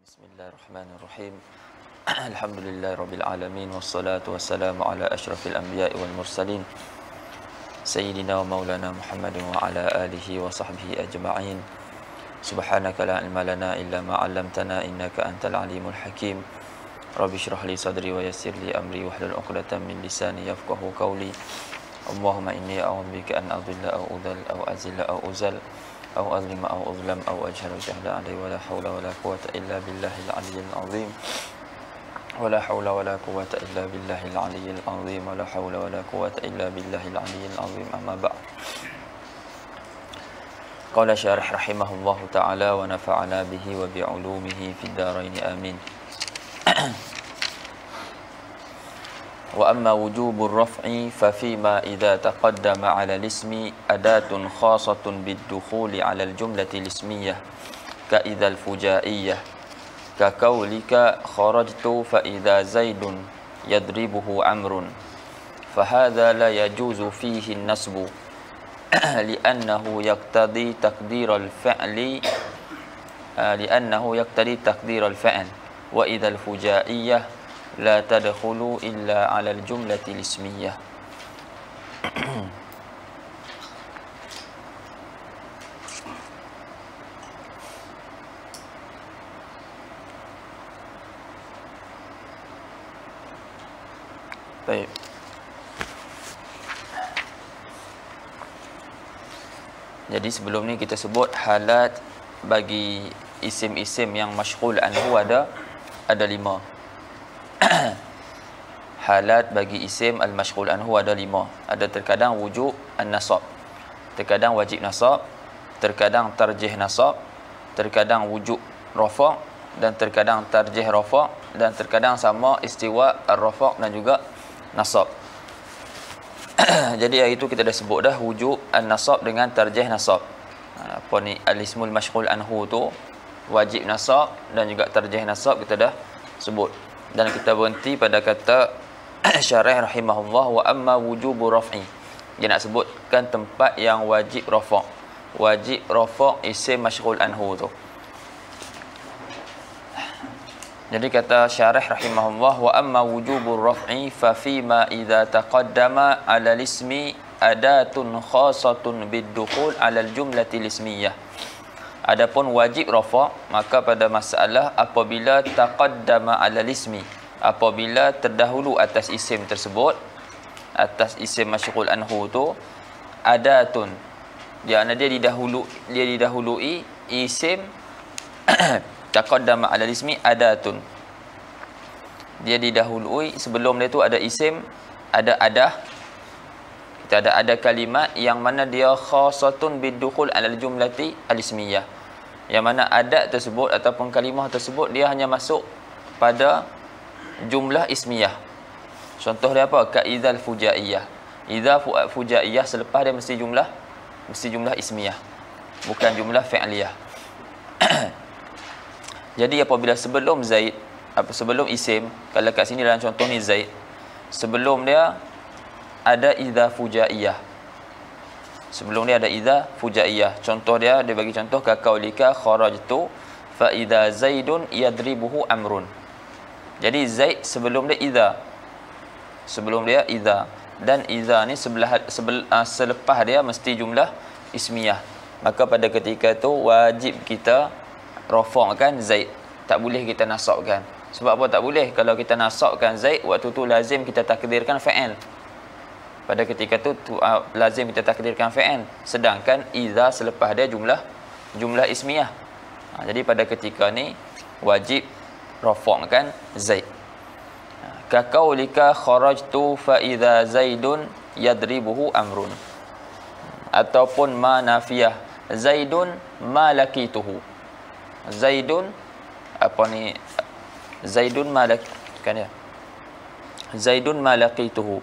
Bismillahirrahmanirrahim. Alhamdulillahirabbil alamin wassalatu wassalamu ala asyrafil anbiya'i wal mursalin sayyidina wa maulana Muhammadin wa ala alihi wa sahbihi ajma'in. Subhanaka la ilma lana illa ma 'allamtana innaka antal alimul hakim. Rabbi shrah li sadri wa yassir li amri wahlul 'uqdatam min lisani yafqahu qawli. Allahumma inni a'udzubika an adilla aw udhal aw azilla aw uzal أو أظلم أو أظلم أو أجهل جهلا علي ولا حول ولا قوة إلا بالله العلي العظيم ولا حول ولا قوة إلا بالله العلي العظيم ولا حول ولا قوة إلا بالله العلي العظيم أما بعد. قال شارح رحمه الله تعالى ونفعنا به وبعلومه في الدارين آمين. وأما وجوب الرفع ففيما إذا تقدم على الاسم أداة خاصة بالدخول على الجملة الاسمية كإذا الفجائية كقولك خرجت فإذا زيد يضربه عمرو فهذا لا يجوز فيه النصب لأنه يقتضي تقدير الفعل وإذا الفجائية لا تدخل إلا على الجملة الاسمية. Baik. Jadi sebelum ni kita sebut halat bagi isim-isim yang masyghul anhu ada 5. Halat bagi isim al-masyghul anhu ada 5. Ada terkadang wujub an-nasab, terkadang wajib nasab, terkadang tarjih nasab, terkadang wujub rafa' dan terkadang tarjih rafa' dan terkadang sama istiwa ar-rafa' dan juga nasab. Jadi hari itu kita dah sebut dah wujub an-nasab dengan tarjih nasab. Apa ni al-ismul masyghul anhu tu wajib nasab dan juga tarjih nasab kita dah sebut. Dan kita berhenti pada kata syarih rahimahullah wa amma wujubu raf'i. Dia nak sebutkan tempat yang wajib rafa'. Wajib rafa' isim masyghul anhu tu. Jadi kata syarih rahimahullah wa amma wujubu raf'i fa fima idza taqaddama 'ala al-ismi adatun khasatun bid-dukhul 'ala al-jumlati al-ismiyah. Adapun wajib rafa' maka pada masalah apabila taqaddama 'ala al-ismi, apabila terdahulu atas isim tersebut, atas isim masyghul anhu tu adatun, dia didahului isim taqaddama 'ala al-ismi adatun. Dia didahului sebelum dia tu ada isim, ada adah. Kita ada kalimat yang mana dia khasatun bidukhul 'ala al-jumlati al-ismiyah. Yang mana adat tersebut ataupun kalimah tersebut dia hanya masuk pada jumlah ismiyah. Contoh dia apa? Ka'idhal fujaiyah. Idza fujaiyah selepas dia mesti jumlah ismiyah, bukan jumlah fi'liyah. Jadi apabila sebelum Zaid, sebelum isim, kalau kat sini dalam contoh ni Zaid, sebelum dia ada idza fujaiyah. Sebelum dia ada idza fujaiyah. Contoh dia bagi contoh kaqaulika kharajtu fa idza zaidun yadribuhu amrun. Jadi Zaid sebelum dia idza. Sebelum dia idza, dan idza ni selepas dia mesti jumlah ismiyah. Maka pada ketika tu wajib kita rafa'kan Zaid. Tak boleh kita nasabkan. Sebab apa tak boleh? Kalau kita nasabkan Zaid, waktu tu lazim kita takdirkan fa'il. Pada ketika tu lazim kita takdirkan fa'il. Sedangkan idza selepas dia jumlah ismiyah. Jadi pada ketika ni wajib rafa'kan Zaid. Ka qaulika kharajtu fa idza zaidun yadribuhu amrun. Ataupun ma nafiyah, zaidun ma laqituhu. Zaidun apa ni? Zaidun ma kan ya? Zaidun ma laqituhu.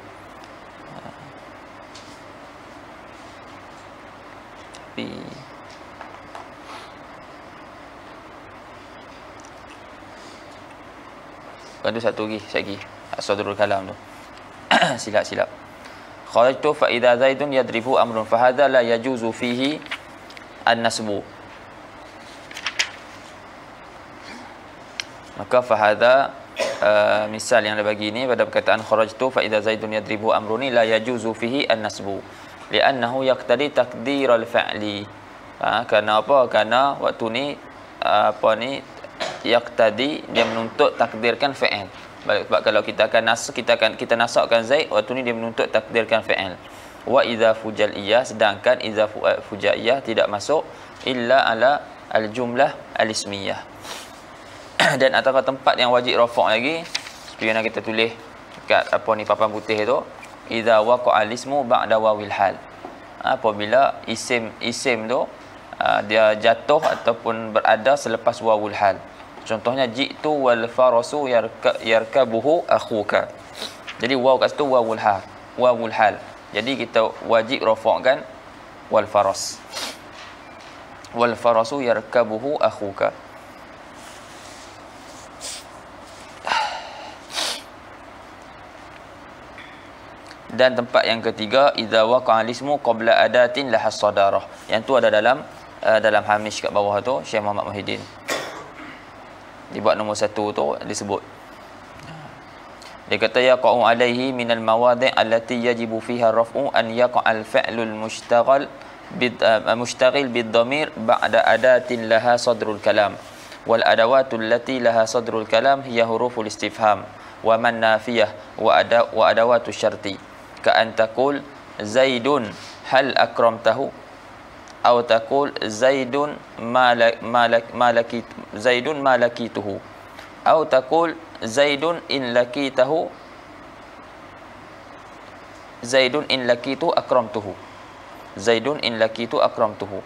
Ada satu lagi, sadrul kalam tu. silap. Kharajtu fa idza zaidun yadribu amrun fa hadha la yajuzu fihi an-nasbu. Maka fahadha misal yang dia bagi ni pada perkataan kharajtu fa idza zaidun yadribu amruni la yajuzu fihi an-nasbu li'annahu yaqtadi taqdir al-fa'li. Kerana apa? Kerana waktu ni yaqtadi, dia menuntut takdirkan fa'il. Sebab kalau kita akan kita nasakkan Zaid, waktu ni dia menuntut takdirkan fa'il. Wa idza fujaiyah, sedangkan idza fujaiyah tidak masuk illa ala al-jumlah al-ismiyah. Dan antara tempat yang wajib rafa' lagi, seperti yang kita tulis dekat papan putih tu, idza waqa'a al-ismu ba'da wawil hal. Apabila isim tu dia jatuh ataupun berada selepas wawul hal. Contohnya jitu wal farasu yarkabuhu akhuka. Jadi waw kat situ wawul hal. Jadi kita wajib rafa'kan wal faras. Wal farasu yarkabuhu akhuka. Dan tempat yang ketiga, idza waqa'a al-ismu qabla adatin lahas sadarah. Yang tu ada dalam hamish kat bawah tu, Syekh Muhammad Muhyiddin. Dibuat nombor 1 tu disebut. Dia kata yaqa'u alaihi minal mawadi' allati yajibu fiha raf'u an yaqa'al fi'lul mushtaghil bid-dhamir ba'da adatin laha sadrul kalam. Wal adawatul lati laha sadrul kalam hiya huruful istifham wa man nafiyah wa adawatus syarti. Ka an taqul Zaidun hal akramtahu, atau taqul Zaidun Zaidun malakituhu, atau taqul Zaidun in lakitahu Zaidun in lakitu akramtuhu. Zaidun in lakitu akramtuhu.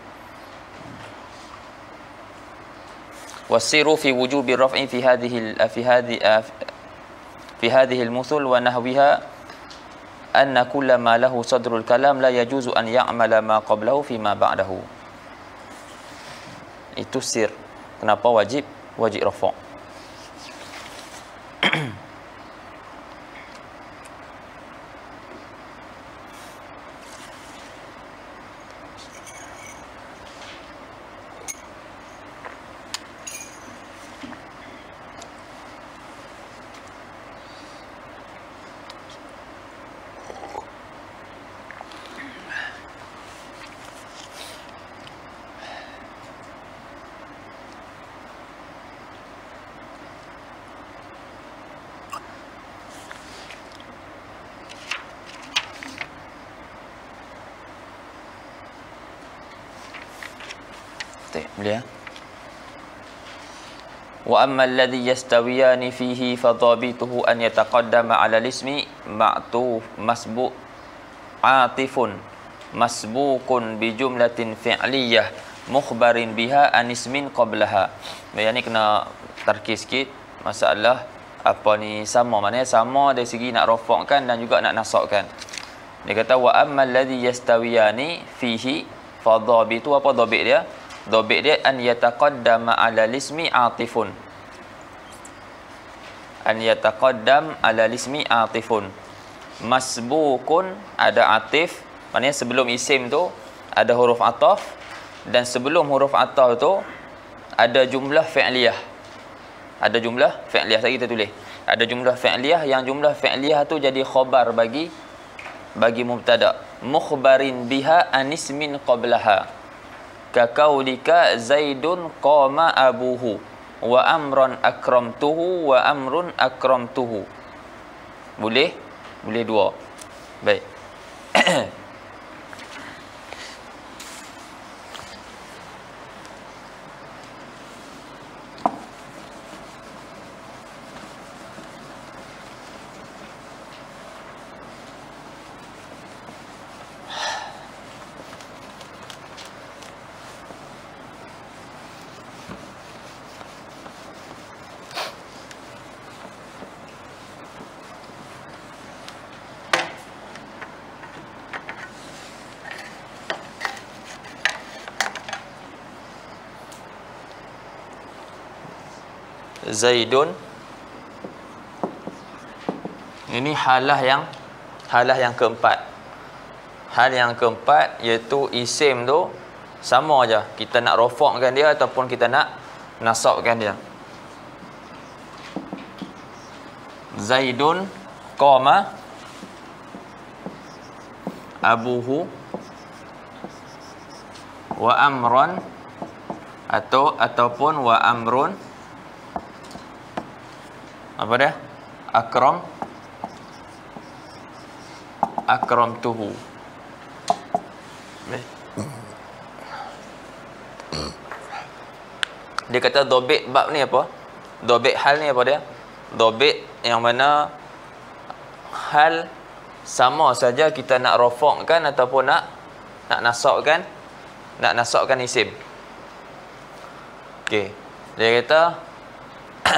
Wasiru fi wujubi raf'i fi hadhihi al-muthul wa nahwiha anna kulla ma lahu sadrul kalam la yajuzu an ya'mala ma qablahu fi ma ba'dahu. Itu sir kenapa wajib rafa'. Boleh ya? Wa amma alladhi yastawiyani fihi fadhabituhu an yataqaddama 'ala al-ismi ma'tuf masbu' atifun masbuqun bi jumlatin fi'liyah mukhbarin biha an ismin qablaha. Yang ni kena tarkis sikit masalah apa ni sama, maknanya sama dari segi nak rafa'kan dan juga nak nasabkan. Dia kata wa amma alladhi yastawiyani fihi fadhabitu, apa dhabit dia? Dhabit dia an yataqaddama 'ala ismi atifun. An yataqaddam 'ala ismi atifun. Masbuqun ada atif, maknanya sebelum isim tu ada huruf ataf, dan sebelum huruf ataf tu ada jumlah fi'liyah. Ada jumlah fi'liyah, tadi kita tulis. Ada jumlah fi'liyah, yang jumlah fi'liyah tu jadi khabar bagi mubtada. Mukhbarin biha anismin qablaha. Kakaulika Zaidun qama abuhu wa amran akramtuhu wa amrun akramtuhu. Boleh dua. Baik. Zaidun. Ini halah yang keempat. Hal yang keempat iaitu isim tu sama aja, kita nak rafa'kan dia ataupun kita nak nasabkan dia. Zaidun qama abuhu wa amron, ataupun wa amrun apa dia? Akramtuhu. Dia kata dobit bab ni apa? Dobit hal ni apa dia? Dobit yang mana hal sama saja kita nak rafa'kan ataupun nak nasabkan, isim. Okey. Dia kata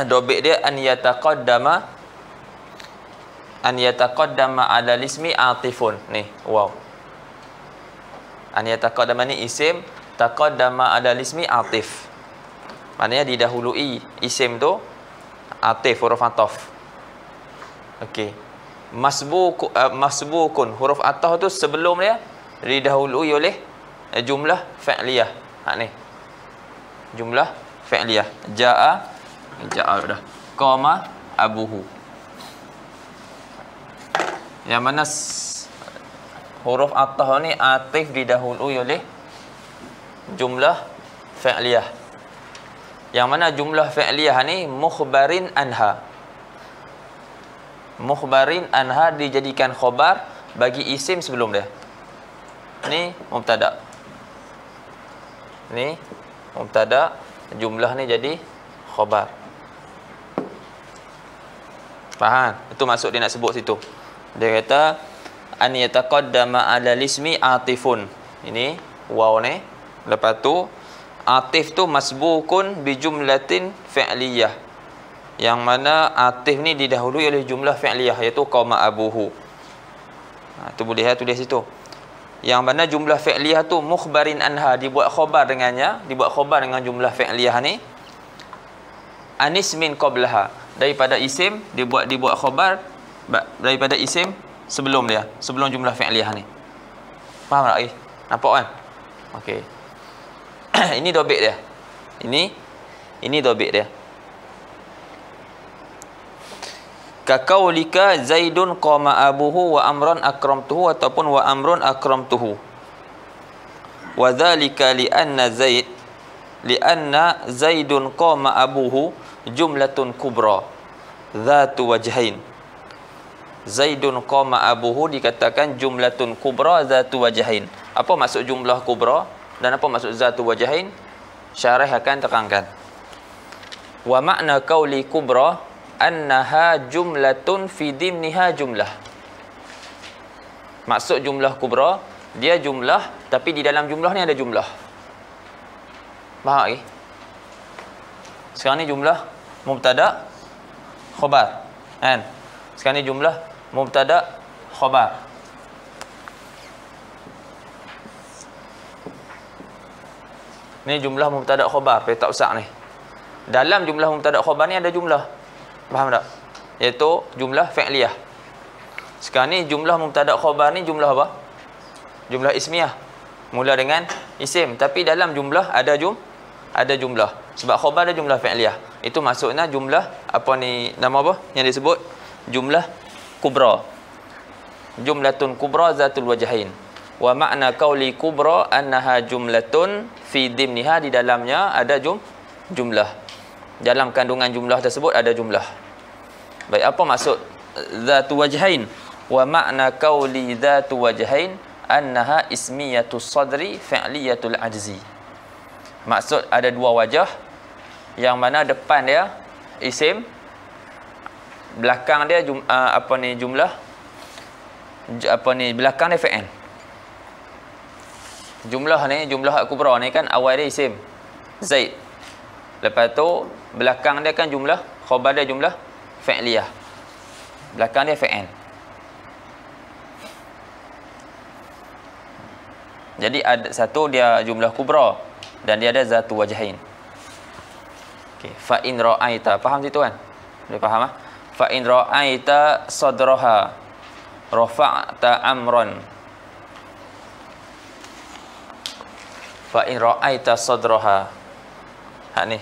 dobit dia an yataqaddama ala ismi atifun. Ni, wow. An yataqaddama ni isim, taqaddama ala ismi atif. Maknanya didahului isim tu atif, huruf ataf. Okey. Masbukun, huruf ataf tu sebelum dia didahului oleh jumlah fi'liyah. Ni. Jumlah fi'liyah. Ja'a dah. Qama abuhu. Yang mana huruf ataf ni atif didahului oleh jumlah fi'liyah. Yang mana jumlah fi'liyah ni mukhbarin anha. Mukhbarin anha dijadikan khabar bagi isim sebelum dia. Ni mubtada. Ni mubtada, jumlah ni jadi khabar. Faham? Itu maksud dia nak sebut situ. Dia kata an yataqaddama ala ismi atifun. Ini waw ni. Lepas tu atif tu masbukun bi jumlatin fi'liyah. Yang mana atif ni didahului oleh jumlah fi'liyah, iaitu qama abuhu. Tu boleh tulis situ. Yang mana jumlah fi'liyah tu mukhbarin anha, dibuat khabar dengannya, dibuat khabar dengan jumlah fi'liyah ni. Anis min qablaha, daripada isim dibuat khabar daripada isim sebelum dia, sebelum jumlah fi'liyah ni. Faham tak lagi? Nampak kan? Okey. Ini dobit dia. Ini dobit dia. Kaqaulika Zaidun qama abuhu wa amran akramtuhu, ataupun wa amrun akramtuhu. Wa dzalika li'anna Zaidun qama abuhu jumlatun kubra dzatu wajhain. Zaidun qama abuhu dikatakan jumlatun kubra dzatu wajhain. Apa maksud jumlah kubra dan apa maksud dzatu wajhain? Syarah akan terangkan. Wa makna qauli kubra annaha jumlatun fi dimniha jumlah. Maksud jumlah kubra, dia jumlah tapi di dalam jumlah ni ada jumlah. Faham lagi? Sekarang ni jumlah mubtada khabar. Kan? Sekarang ni jumlah mubtada khabar. Ni jumlah mubtada khabar, petak besar ni. Dalam jumlah mubtada khabar ni ada jumlah. Faham tak? Iaitu jumlah fi'liyah. Sekarang ni jumlah mubtada khabar ni jumlah apa? Jumlah ismiyah. Mula dengan isim, tapi dalam jumlah ada jumlah. Sebab khabar ada jumlah fi'liyah. Itu maksudnya jumlah apa ni, nama apa yang disebut? Jumlah kubra. Jumlatun kubra zatul wajhain. Wa makna qauli kubra annaha jumlatun fi dimniha, di dalamnya ada jumlah. Dalam kandungan jumlah tersebut ada jumlah. Baik, apa maksud zatu wajhain? Wa makna qauli zatu wajhain annaha ismiyatus sadri fi'liyatul ajzi. Maksud ada dua wajah, yang mana depan dia isim, belakang dia belakang dia fi'il. Jumlah ni, jumlah kubra ni kan awal dia isim Zaid. Lepas tu belakang dia kan jumlah khabar dia jumlah fi'liyah. Belakang dia fi'il. Jadi ada satu dia jumlah kubra dan dia ada zatu wajhain. Okey, fa in ra'aita, faham situ kan? Boleh faham ah? Fa in ra'aita sadraha rafa'ta amran. Fa in ra'aita sadraha. Hak ni.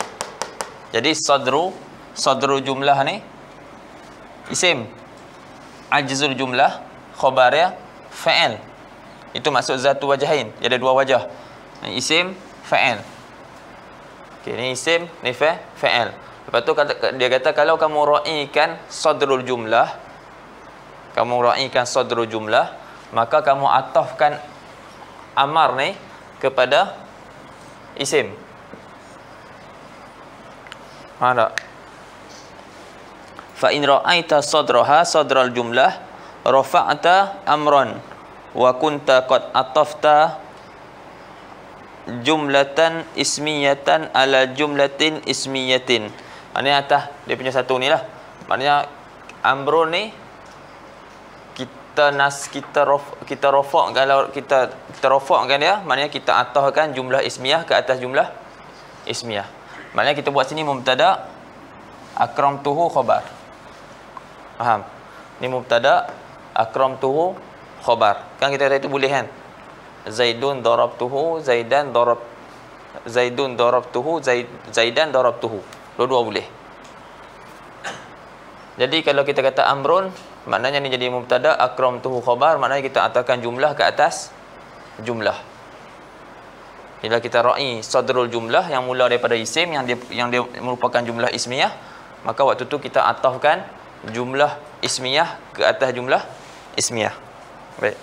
Jadi sadru jumlah ni Isim ajzul jumlah, khabarnya fa'il. Itu maksud zatu wajahin. Dia ada dua wajah. Isim, fa'il. Okey, ni isim, ni fa'il. Lepas tu dia kata kalau kamu ra'ikan sadrul jumlah, maka kamu atafkan amar ni kepada isim. Faham tak? Fa in ra'aita sadraha sadral jumlah rafa'ta amran wa kunta qad atafta jumlatan ismiyatan ala jumlatin ismiyatin. Maknanya atas dia punya satu ni lah. Maknanya amrun ni kita rafa'kan, kalau kita rafa'kan dia, maknanya kita atahkan jumlah ismiyah ke atas jumlah ismiyah. Maknanya kita buat sini mubtada, akramtuhu khabar. Faham? Ni mubtada, akramtuhu khabar. Kan kita kata itu boleh kan? Zaidun darabtuhu, Zaidan darabtuhu, Zaidan darabtuhu. Dua-dua boleh. Jadi kalau kita kata amrun, maknanya ni jadi mubtada, akramtuhu khabar, maknanya kita atahkan jumlah ke atas jumlah. Bila kita ra'i sadrul jumlah yang mula daripada isim, yang dia merupakan jumlah ismiyah, maka waktu tu kita atahkan jumlah ismiyah ke atas jumlah ismiyah. Baik.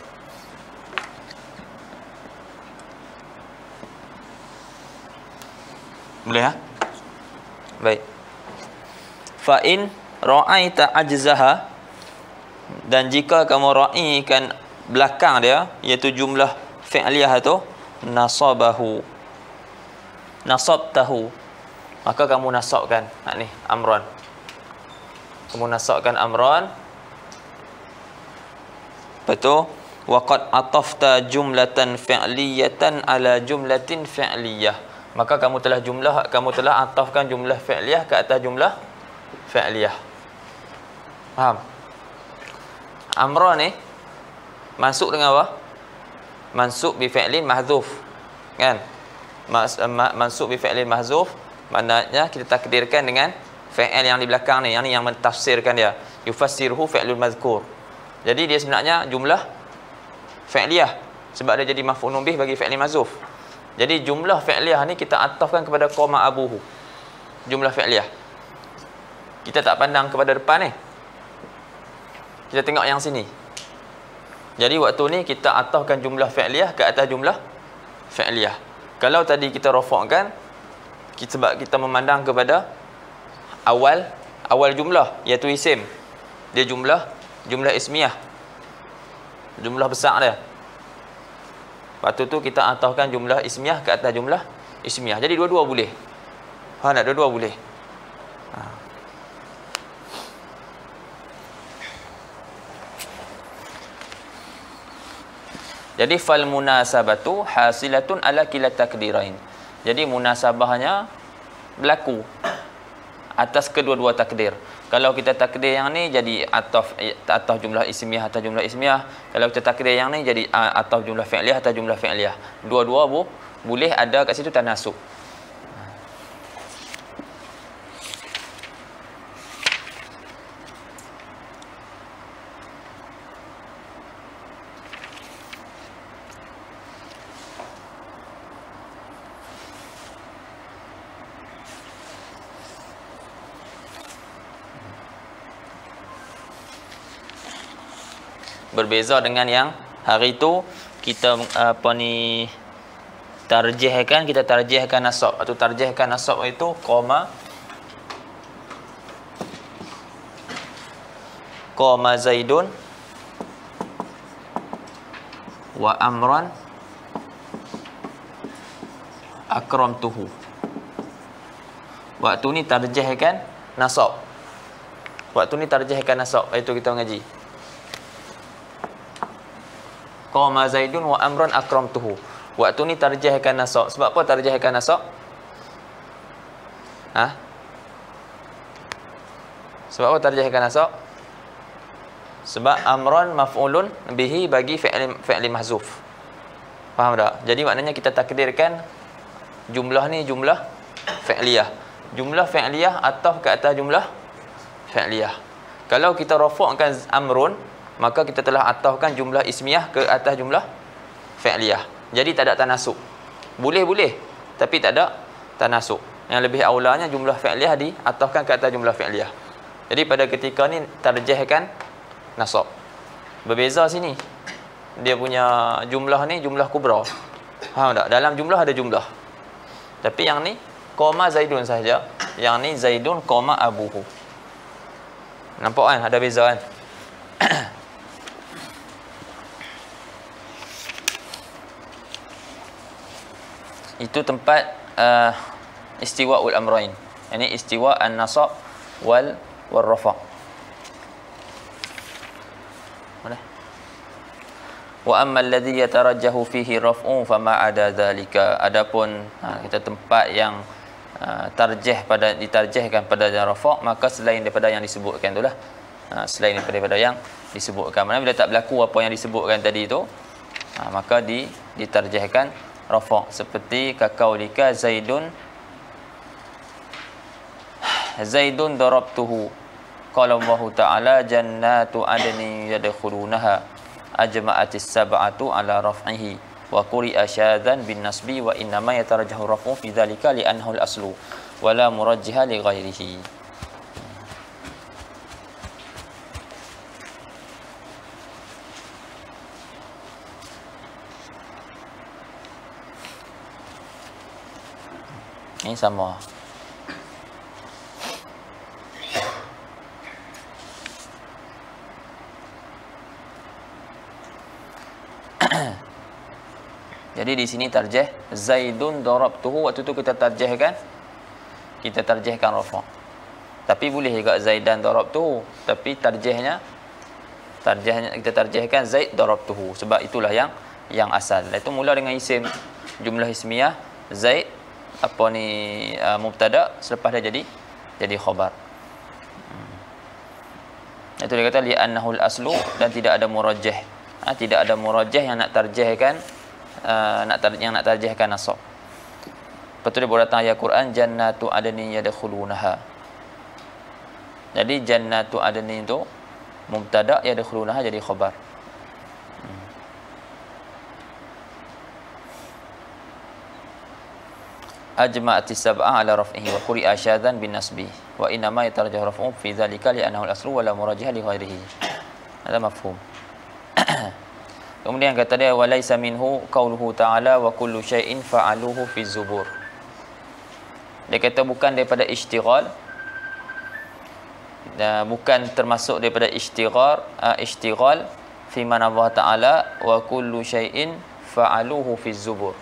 Boleh ha? Baik. Fa in ra'aita ajzaha, dan jika kamu ra'ikan belakang dia, iaitu jumlah fi'liyah tu, nasabtahu, maka kamu nasabkan ni amran. Kamu nasabkan amran. Betul? Waqad atafta jumlatan fi'liyatan ala jumlatin fi'liyah. Maka kamu telah atafkan jumlah fi'liyah ke atas jumlah fi'liyah. Faham? Amran ni masuk dengan apa? Mansub bi fi'lin mahdzuf. Kan? Mansub bi fi'lin mahdzuf, maknanya kita takdirkan dengan fi'il yang di belakang ni, yang mentafsirkan dia. Yufassiruhu fi'lul mazkur. Jadi dia sebenarnya jumlah fi'liyah sebab dia jadi maf'ulun bih bagi fi'lin mahdzuf. Jadi jumlah fi'liyah ni kita atafkan kepada qoma abuhu. Jumlah fi'liyah. Kita tak pandang kepada depan ni. Kita tengok yang sini. Jadi waktu ni kita atafkan jumlah fi'liyah ke atas jumlah fi'liyah. Kalau tadi kita rafa'kan, sebab kita memandang kepada awal jumlah, iaitu isim. Dia jumlah ismiyah. Jumlah besar dia. Waktu tu kita atahkan jumlah ismiyah ke atas jumlah ismiyah. Jadi dua-dua boleh. Faham tak? Dua-dua boleh. Jadi fal munasabatu hasilatun ala kila takdirain. Jadi munasabahnya berlaku atas kedua-dua takdir. Kalau kita takdir yang ni jadi ataf jumlah ismiyah atas jumlah ismiyah. Kalau kita takdir yang ni jadi ataf jumlah fi'liyah atas jumlah fi'liyah. Dua-dua boleh ada kat situ tanasub. Berbeza dengan yang hari itu kita kita tarjihkan nasab. Atau tarjihkan nasab itu qoma Zaidun wa amran akramtuhu. Waktu ni tarjihkan nasab. Itu kita mengaji. Qama Zaidun wa amran akramtuhu. Waktu ni tarjihkan nasab. Sebab apa tarjihkan nasab? Sebab apa tarjihkan nasab? Sebab amran maf'ulun bihi bagi fi'li mahzuf. Faham tak? Jadi maknanya kita takdirkan jumlah ni jumlah fi'liyah. Jumlah fi'liyah ataf ke atas jumlah fi'liyah. Kalau kita rafa'kan amrun, maka kita telah atafkan jumlah ismiyah ke atas jumlah fi'liyah. Jadi tak ada tanasuk. Boleh, tapi tak ada tanasuk. Yang lebih aulanya jumlah fi'liyah diatafkan ke atas jumlah fi'liyah. Jadi pada ketika ni tarjihkan nasab. Berbeza sini. Dia punya jumlah ni jumlah kubra. Faham tak? Dalam jumlah ada jumlah. Tapi yang ni qama Zaidun saja. Yang ni Zaidun qama abuhu. Nampak kan? Ada beza kan? Itu tempat istiwa ul amrain. Ini istiwa an-nasab wal rafa'. Mana? Wa amma alladhi yatarajjahu fihi raf'un fama ada dhalika. Adapun kita tempat yang ditarjihkan pada rafa', maka selain daripada yang disebutkan itulah. Selain daripada yang disebutkan. Mana bila tak berlaku apa yang disebutkan tadi itu, maka ditarjihkan rafa'. Seperti kaqaulika Zaidun darabtuhu. Qala Allah Ta'ala jannatu adnin yadkhulunaha ajma'atis sab'atu ala raf'ihi wa quri'a syadzan bin nasbi wa innama yatarajjahu raf'u fi dzalika li annahu al-aslu wa la murajjiha li ghairihi. Ini sama. Jadi di sini tarjih Zaidun darabtuhu, waktu tu kita tarjihkan rafa'. Tapi boleh juga Zaidan darabtuhu, tapi tarjihnya kita tarjihkan Zaid darabtuhu, sebab itulah yang asal. Itu mula dengan isim, jumlah ismiyah Zaid mubtada, selepas dia jadi khabar. Itu dia kata li annahul aslu, dan tidak ada murajjih. Tidak ada murajjih yang nak tarjihkan nasab. Betul dia boleh datang ayat Quran jannatu adnin yadkhulunaha. Jadi jannatu adnin itu mubtada, yadkhulunaha jadi khabar. Ajma'atis sab'a ala raf'ihi wa quri'a syadzan bin nasbi wa inna ma yatarajjahu raf'u fi dzalika li annahu al-aslu wa la murajjiha li ghairihi. Ada mafhum. Kemudian kata dia walaisa minhu qauluhu ta'ala wa kullu syai'in fa'aluhu fi zubur. Dia kata bukan daripada ishtighal, bukan termasuk daripada ishtighal fi mana Allah Ta'ala wa kullu syai'in fa'aluhu fi zubur.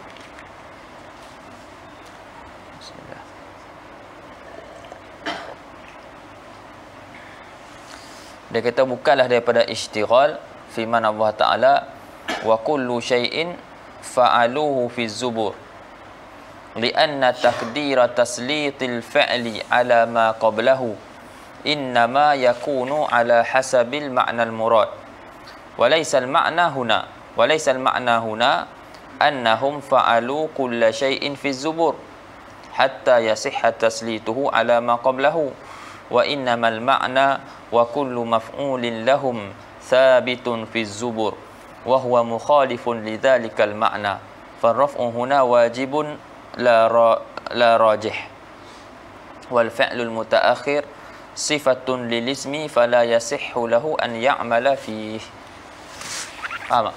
Dia kata bukanlah daripada ishtighal fi mana Allah Ta'ala wa kullu syai'in fa'aluhu fi zubur li'anna taqdira taslitil fi'li ala ma qablahu innama yakunu ala hasabil ma'nal murad wa laysa al-ma'na huna annahum fa'alu kulla syai'in fi zubur hatta yasihha taslituhu ala ma qablahu wa innamal ma'na wa kullu maf'ulin lahum thabitun fi zubur wa huwa mukhalifun lidzalikal ma'na farraf'u huna wajibun la rajih wal fi'lul mutaakhir sifatun lil ismi fala yasihhu lahu an ya'mala fihi. Faham tak?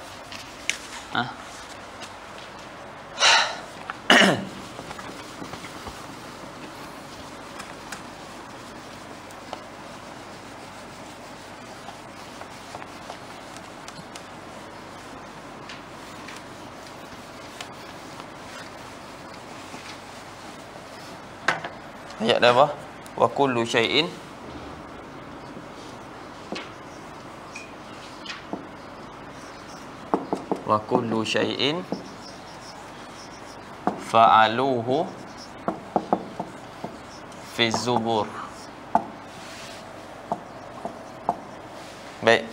Ayat dah apa? Wa kullu syai'in fa'aluhu fi zubur. Baik.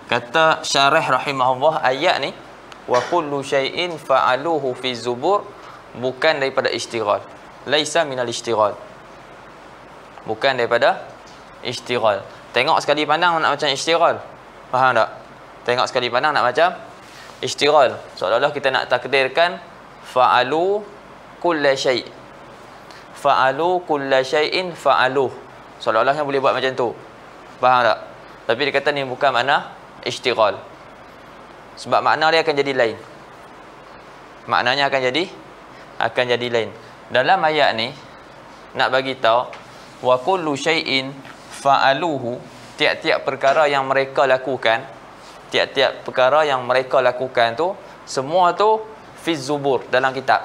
Kata syarih rahimahullah, ayat ni wa kullu syai'in fa'aluhu fi zubur bukan daripada ishtighal. Laisa minal ishtighal. Bukan daripada Ishtighal. Tengok sekali pandang nak macam ishtighal. Faham tak? Tengok sekali pandang nak macam ishtighal. Seolah-olah kita nak takdirkan fa'alu kulla syai'. Fa'alu kulla syai'in fa'aluh. Seolah-olahnya boleh buat macam tu. Faham tak? Tapi dia kata ni bukan makna ishtighal. Sebab makna dia akan jadi lain. Maknanya akan jadi lain. Dalam ayat ni nak bagi tahu wa kullu syai'in fa'aluhu, tiap-tiap perkara yang mereka lakukan, tiap-tiap perkara yang mereka lakukan tu semua tu fi zubur, dalam kitab.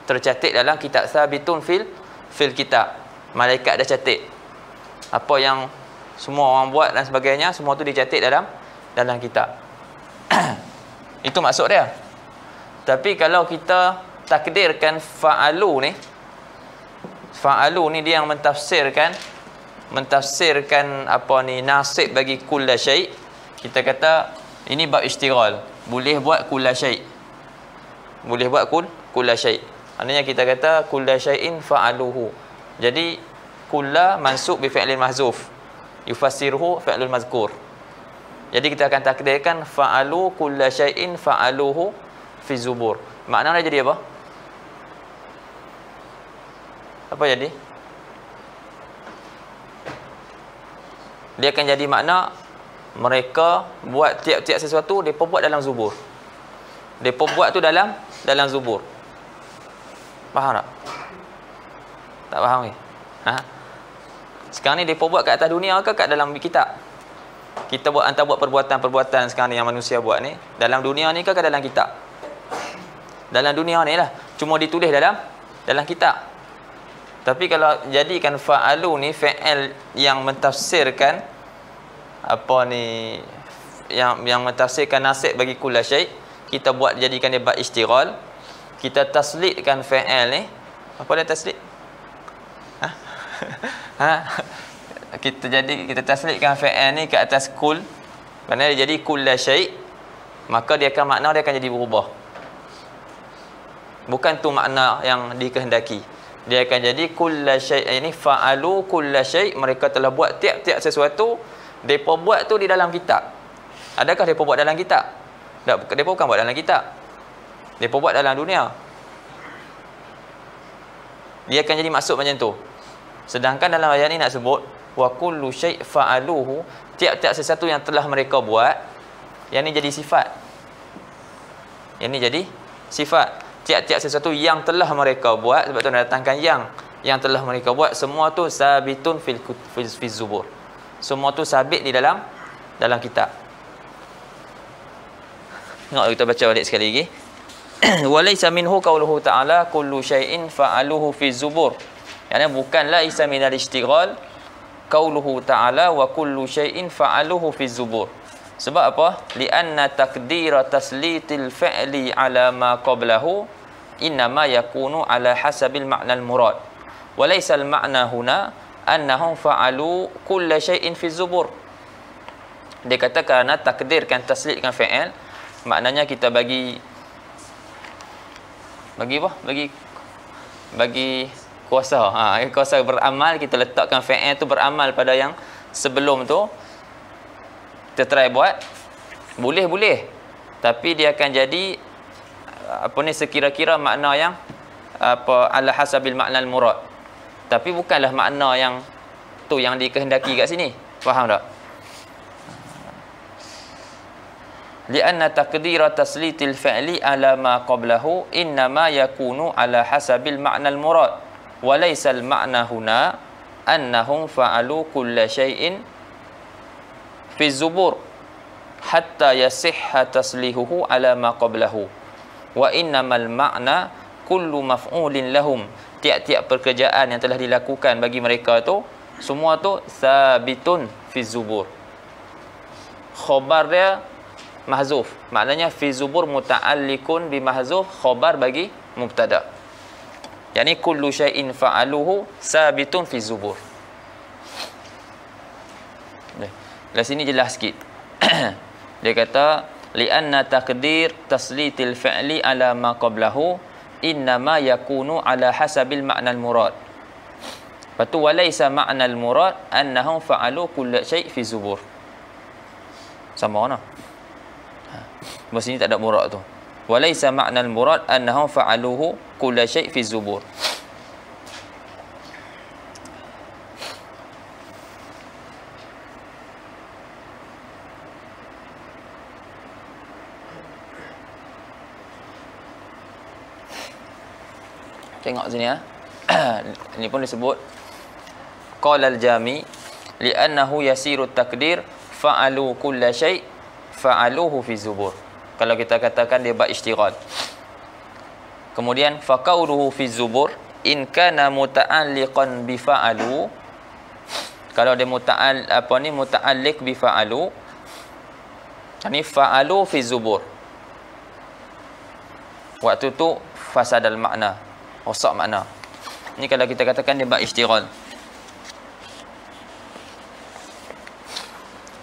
Tercatat dalam kitab, sabitun fil kitab. Malaikat dah catat. Apa yang semua orang buat dan sebagainya, semua tu dicatat dalam kitab. Itu maksud dia. Tapi kalau kita takdirkan fa'alu ni dia yang mentafsirkan apa ni, nasib bagi kulla syai'. Kita kata ini bab ishtighal, boleh buat kulla syai'. Boleh buat kulla syai'. Maknanya kita kata kulla syai'in fa'aluhu. Jadi kulla mansub bi fi'lin mahzuf, yufassiruhu fi'lul mazkur. Jadi kita akan takdirkan fa'alu kulla syai'in fa'aluhu fi zubur. Maknanya jadi apa? Apa jadi? Dia akan jadi makna mereka buat tiap-tiap sesuatu, mereka buat dalam zubur. Mereka buat tu dalam zubur. Faham tak? Tak faham ke? Sekarang ni mereka buat kat atas dunia ke kat dalam kitab? Kita hantar buat perbuatan-perbuatan sekarang ni yang manusia buat ni, dalam dunia ni ke dalam kitab? Dalam dunia ni lah, cuma ditulis dalam kitab. Tapi kalau jadikan fa'alu ni fi'il yang mentafsirkan apa ni, yang mentafsirkan nasib bagi kulla syai', kita buat jadikan dia bab ishtighal. Kita taslidkan fi'il ni. Apa dia taslid? Kita taslidkan fi'il ni ke atas kul, kerana dia jadi kulla syai', maka dia akan makna dia akan jadi berubah. Bukan tu makna yang dikehendaki. Dia akan jadi kulla syai', ini fa'alu kulla syai', mereka telah buat tiap-tiap sesuatu. Mereka buat tu di dalam kitab. Adakah mereka buat dalam kitab? Tak, mereka bukan buat dalam kitab. Mereka buat dalam dunia. Dia akan jadi maksud macam tu. Sedangkan dalam ayat ni nak sebut wa kullu syai' fa'aluhu, tiap-tiap sesuatu yang telah mereka buat, yang ni jadi sifat. Yang ni jadi sifat. Tiap-tiap sesuatu yang telah mereka buat, sebab tu nak datangkan yang telah mereka buat, semua tu sabitun fil zubur. Semua tu sabit di dalam kitab. Tengok kita baca balik sekali lagi. Walaysa minhu qauluhu ta'ala kullu syai'in fa'aluhu fi zubur. Yang bukanlah isa minal ishtighal qauluhu ta'ala wa kullu syai'in fa'aluhu fi zubur. Sebab apa? Lianna takdira taslitil fi'li ala ma qablahu innama yakunu ala hasabil ma'nal murad. Walaysa al-ma'na huna annahum fa'alu kulla syai'in fi zubur. Dia kata kerana takdirkan, taslidkan fi'il, maknanya kita bagi apa? Bagi kuasa. Kuasa beramal, kita letakkan fi'il tu beramal pada yang sebelum tu. Kita try buat, boleh, tapi dia akan jadi apa ni, sekira-kira makna yang apa, ala hasabil makna al-murad, tapi bukanlah makna yang tu yang dikehendaki kat sini. Faham tak? Lianna taqdira taslitil fi'li ala ma qablahu innama yakunu ala hasabil makna al-murad wa laysa al-ma'na huna annahum fa'alu kulla syai'in fi zubur hatta yasihha taslihuhu ala ma qablahu wa innamal ma'na kullu maf'ulin lahum. Tiap-tiap pekerjaan yang telah dilakukan bagi mereka tu, semua tu sabitun fi zubur. Khabar dia mahzuf, maknanya fi zubur muta'alliqun bi mahzuf, khabar bagi mubtada. Yani kullu syai'in fa'aluhu sabitun fi zubur. Dari sini jelas sikit. Dia kata li'anna taqdir taslitil fi'li ala ma qablahu innama yakunu ala hasabil ma'na al-murad. Lepas tu walaisa ma'nal murad annahum fa'alu kulla syai' fi zubur. Sama mana? Di sini tak ada murad tu. Walaisa ma'nal murad annahum fa'aluhu kulla syai' fi zubur. Tengok sini ya. Ini pun disebut qala al-Jami li'annahu yasiru takdir fa'alu kulla syai' fa'aluhu fi zubur. Kalau kita katakan dia bab istighal. Kemudian faqauluhu fi zubur in kana muta'alliqan bi fa'alu. Kalau dia muta'alliq bi fa'alu. Ini fa'alu fi zubur. Waktu tu fasadal makna. Rosak makna. Ini kalau kita katakan dia bab istighal.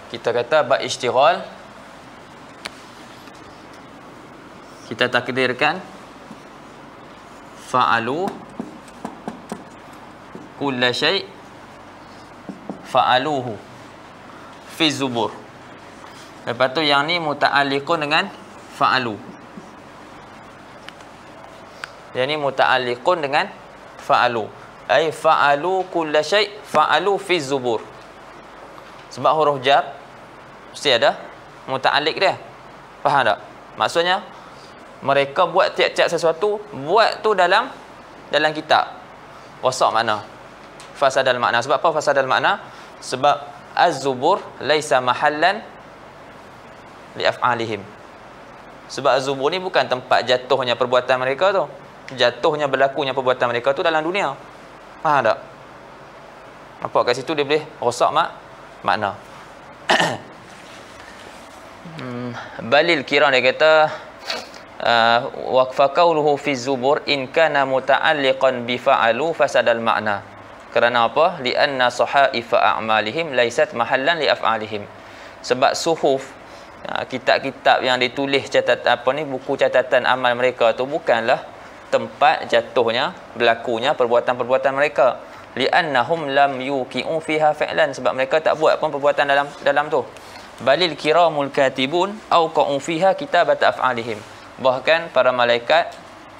Kita kata bab istighal, kita takdirkan fa'alu kulla syai' fa'aluhu fi zubur. Lepas tu yang ni muta'alliqun dengan fa'alu. Yang ni muta'alliqun dengan fa'alu. Ai fa'alu kulla syai' fa'alu fi zubur. Sebab huruf jar mesti ada muta'alliq dia. Faham tak? Maksudnya mereka buat tiap-tiap sesuatu, buat tu dalam kitab. Wasak makna. Fasadal makna. Sebab apa fasadal makna? Sebab az-zubur laisa mahallan li af'alihim. Sebab az-zubur ni bukan tempat jatuhnya perbuatan mereka tu. Jatuhnya berlakunya perbuatan mereka tu dalam dunia. Faham tak? Nampak kat situ dia boleh rosak makna. Balil kira dia kata waqfa qawluhu fi zubur in kana muta'alliqan bi fa'alu fasadal makna. Kerana apa? Lianna sahaifa a'malihim laysat mahallan li af'alihim. Sebab suhuf, kitab-kitab yang ditulis buku catatan amal mereka tu bukanlah tempat jatuhnya berlakunya perbuatan-perbuatan mereka. Li'annahum lam yuqi'u fiha fi'lan. Sebab mereka tak buat pun perbuatan dalam tu. Balil kiramul katibun auqa'u fiha kitabat af'alihim. Bahkan para malaikat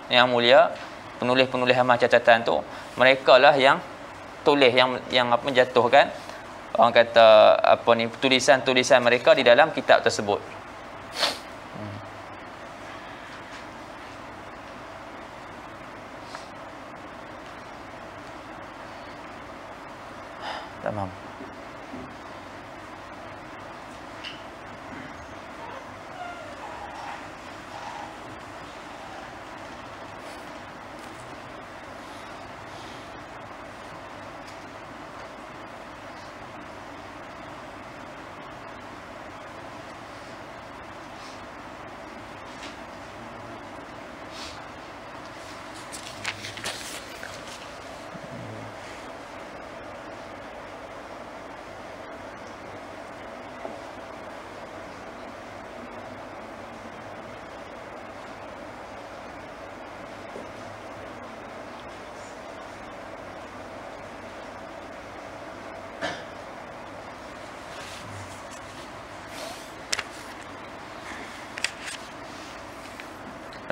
yang mulia, penulis-penulis amal catatan tu, mereka lah yang tulis, yang menjatuhkan orang kata tulisan-tulisan mereka di dalam kitab tersebut. Tamam.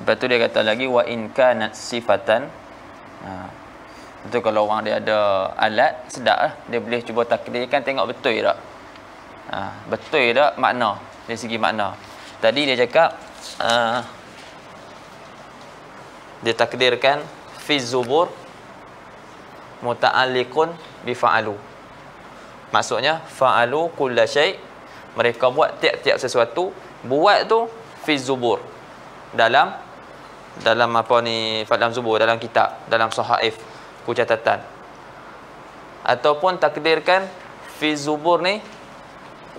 Lepas tu dia kata lagi wa in kanat sifatan. Itu kalau orang dia ada alat, sedap lah. Dia boleh cuba takdirkan, tengok betul tak. Betul tak makna, dari segi makna. Tadi dia cakap dia takdirkan fi zubur muta'alliqun bi fa'alu. Maksudnya fa'alu kulla syai', mereka buat tiap-tiap sesuatu, buat tu fi zubur, dalam zubur, dalam kitab, dalam sahaif, buku catatan. Ataupun takdirkan fi zubur ni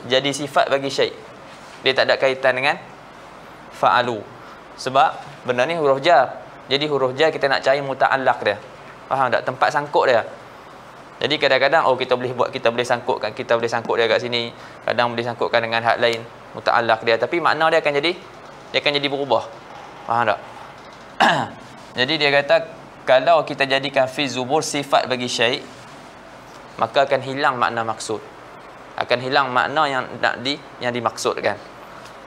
jadi sifat bagi syai'. Dia tak ada kaitan dengan fa'alu. Sebab benda ni huruf jar. Jadi huruf jar kita nak cari muta'allaq dia. Faham tak? Tempat sangkut dia. Jadi kadang-kadang kita boleh sangkutkan dia kat sini. Kadang boleh sangkutkan dengan hak lain, muta'allaq dia, tapi makna dia akan jadi berubah. Faham tak? Jadi dia kata kalau kita jadikan fi zubur sifat bagi syai', maka akan hilang makna maksud. Akan hilang makna yang dimaksudkan.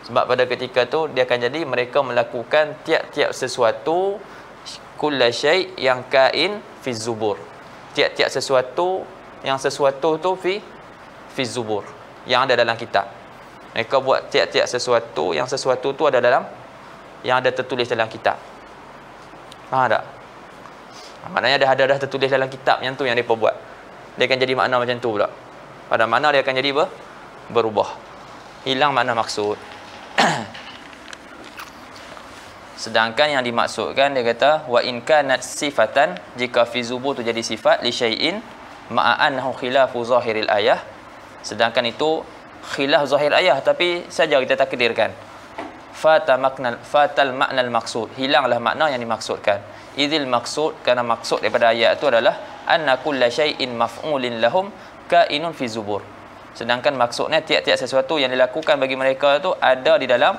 Sebab pada ketika tu dia akan jadi mereka melakukan tiap-tiap sesuatu, kulla syai' yang kain fi zubur. Tiap-tiap sesuatu yang sesuatu tu fi zubur, yang ada dalam kitab. Mereka buat tiap-tiap sesuatu yang sesuatu tu ada dalam, yang ada tertulis dalam kitab. Faham tak? Maknanya dah tertulis dalam kitab yang tu yang mereka buat. Dia akan jadi makna macam tu pula. Pada mana dia akan jadi berubah. Hilang makna maksud. Sedangkan yang dimaksudkan dia kata wa in kanat sifatan, jika fi zubur tu jadi sifat li syai'in ma'a annahu khilafu zahiril ayah. Sedangkan itu khilaf zahir ayah, tapi saja kita takdirkan fatal maknal maksud, hilanglah makna yang dimaksudkan. Idzil maksud, kerana maksud daripada ayat itu adalah anna kulla syai'in maf'ulin lahum kainun fi zubur. Sedangkan maksudnya tiap-tiap sesuatu yang dilakukan bagi mereka itu ada di dalam,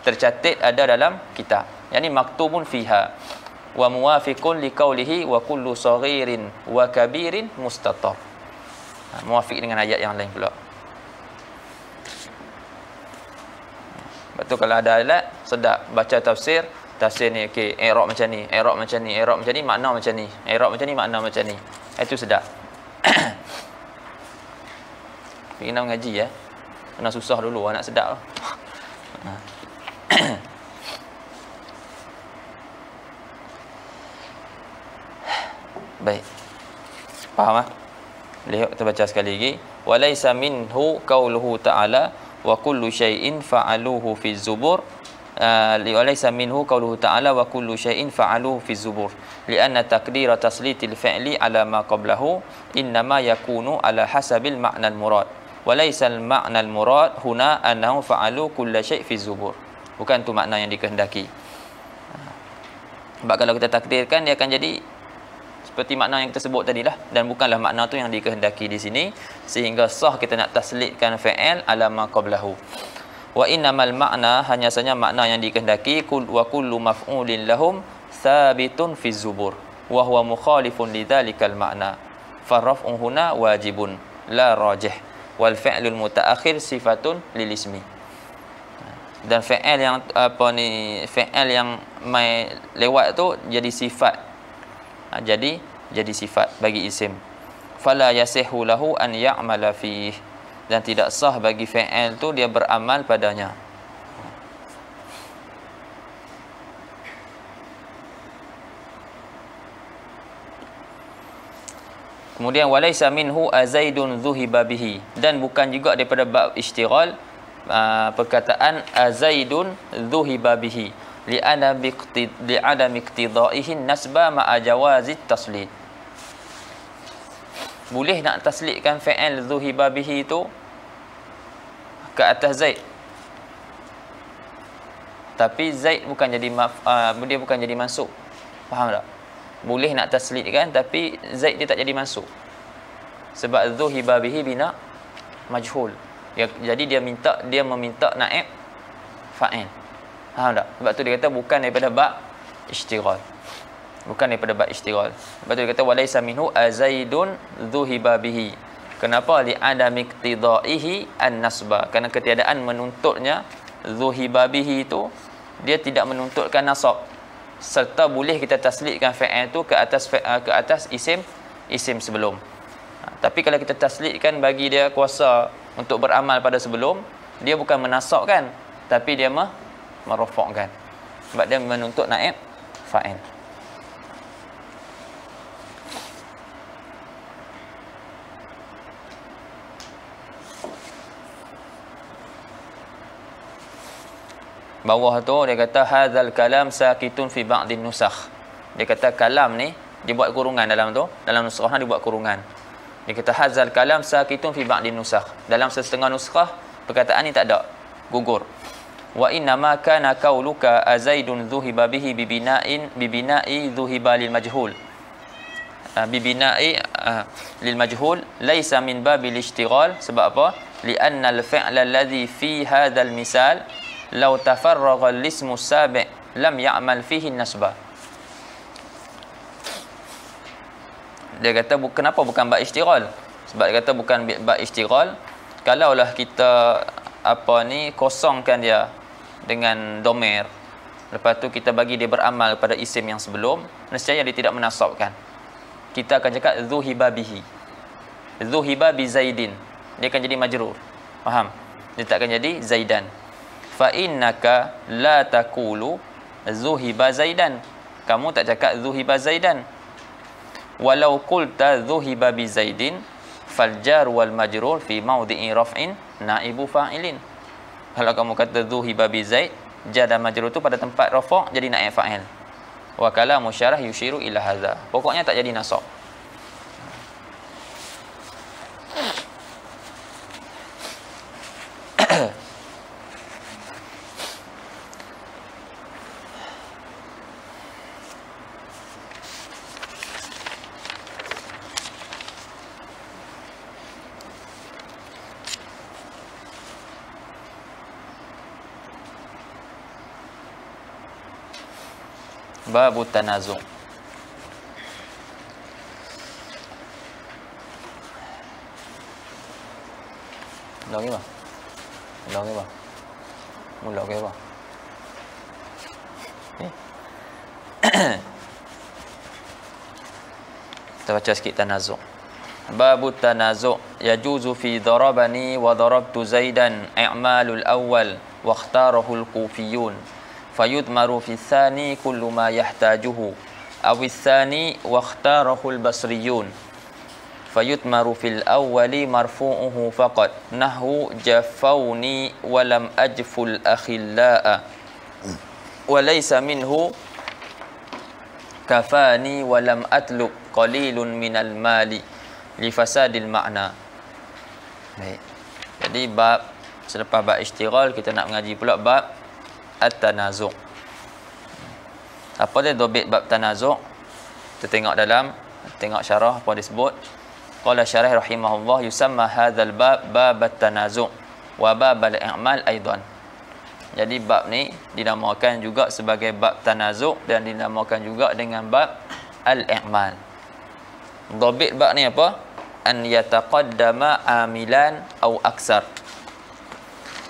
tercatat ada dalam kitab. Yani maktubun fiha wa muwafiqun liqaulihi wa kullu saghirin wa kabirin mustatar. Muwafiq dengan ayat yang lain pula. Betul, kalau ada alat sedap baca tafsir ni, okey, i'rab macam ni, i'rab macam ni, i'rab macam ni, makna macam ni, i'rab macam ni, makna macam ni. Itu sedap. Kena mengaji ya. Kena susah dulu nak sedap. Baik. Faham ah? Lihat kita baca sekali lagi. Walaysa minhu qauluhu ta'ala wa kullu syai'in fa'aluhu fi zubur. Walaysa minhu qauluhu ta'ala wa kullu syai'in fa'aluhu fi zubur. Lianna taqdira taslitil fi'li ala ma qablahu innama yakunu ala hasabil ma'na al-murad. Walaysa al-ma'na al-murad huna annahu fa'alu kulla syai' fi zubur. Bukan tu makna yang dikehendaki. Sebab kalau kita takdirkan dia akan jadi seperti makna yang kita sebut tadilah, dan bukanlah makna tu yang dikehendaki di sini, sehingga sah kita nak taslidkan fa'il ala ma qablahu. Wa innamal ma'na, hanya saja makna yang dikehendaki wa kullu maf'ulin lahum thabitun fi zubur wa huwa mukhalifun lidzalikal ma'na. Farraf'u huna wajibun la rajih wal fi'lul mutaakhir sifatun lil ismi. Dan fi'il yang fi'il yang mai lewat tu jadi sifat. Jadi sifat bagi isim. Fala yasihu lahu an ya'mala fihi, dan tidak sah bagi fi'il tu dia beramal padanya. Kemudian walaysa minhu azaidun dhuhiba bihi, dan bukan juga daripada bab ishtighal perkataan azaidun dhuhiba bihi li'adam iqtidaihi nasba ma'a jawazit taslid. Boleh nak taslidkan fi'il dhuhiba bihi itu ke atas Zaid, tapi Zaid bukan jadi dia bukan jadi mansub. Faham tak? Boleh nak taslidkan tapi Zaid dia tak jadi mansub, sebab dhuhiba bihi bina majhul. Jadi dia meminta naib fa'il. Faham tak? Sebab tu dia kata bukan daripada bab ishtighal. Bukan daripada bab ishtighal. Sebab tu dia kata walaysa minhu azaidun dhuhiba bihi. Kenapa? Li adami iqtidaihi an-nasba. Kerana ketiadaan menuntutnya dhuhiba bihi itu, dia tidak menuntutkan nasab. Serta boleh kita taslidkan fa'il tu ke atas isim sebelum. Tapi kalau kita taslidkan bagi dia kuasa untuk beramal pada sebelum, dia bukan menasabkan, tapi dia merofakkan. Sebab dia menuntut naib fa'il. Bawah tu dia kata hadzal kalam sakitun fi ba'din nusakh. Dia kata kalam ni dia buat kurungan dalam tu, dalam nuskhah dia buat kurungan. Dia kata hadzal kalam sakitun fi ba'din nusakh. Dalam setengah nuskhah perkataan ni tak ada, gugur. Wa inna ma kana qauluka azaidun dhuhiba bihi bibina'i dhuhiba lil majhul. Bibina'i lil majhul laisa min babil ishtighal. Sebab apa? Li'anna al-fi'la alladhi fi hadzal misal law tafarragha al-ismu sabi' lam ya'mal fihi nasbah. Dia kata kenapa bukan bab ishtighal? Sebab dia kata bukan bab istighal. Kalaulah kita kosongkan dia dengan domer, lepas tu kita bagi dia beramal pada isim yang sebelum, nescaya dia tidak menasabkan. Kita akan cakap zuhiba bihi, zuhiba bi zaidin, dia akan jadi majrur. Faham? Dia tak akan jadi zaidan. Fa innaka la taqulu zuhiba zaidan, kamu tak cakap zuhiba zaidan. Walau qulta zuhiba bi zaidin fal jar wal majrur fi mawdi'i raf'in naibu fa'ilin. Kalau kamu kata zuhiba bi zaid, jar dan majrur tu pada tempat rafa' jadi naib fa'il. Wa kalamu syarah yushiru ila hadza. Pokoknya tak jadi nasab. Babu tanazu'. Lagi apa? Lagi apa? Mula ke apa? Kita baca sikit tanazu'. Babu tanazu' yajuzu fi darabani wa darabtu zaidan i'malul awwal wa ikhtarahu al-kufiyun. Fayudmaru fi tsani kullu ma yahtajuhu aw tsani wa ikhtarahu al-basriyun. Fayudmaru fil awwali marfu'uhu faqat nahwu jafawni wa lam ajful akhillaa wa laysa minhu kafani wa lam atlub qalilun minal mali li fasadil ma'na. Baik. Jadi bab selepas bab istighal kita nak mengaji pula bab at-tanazu'. Apa dia dobit bab tanazu'? Kita tengok syarah apa disebut. Qala syarah rahimahullah yusamma hadzal bab bab at-tanazu' wa bab al-i'mal aidan. Jadi bab ni dinamakan juga sebagai bab tanazu' dan dinamakan juga dengan bab al-i'mal. Dobit bab ni apa? An yataqaddama amilan aw aksar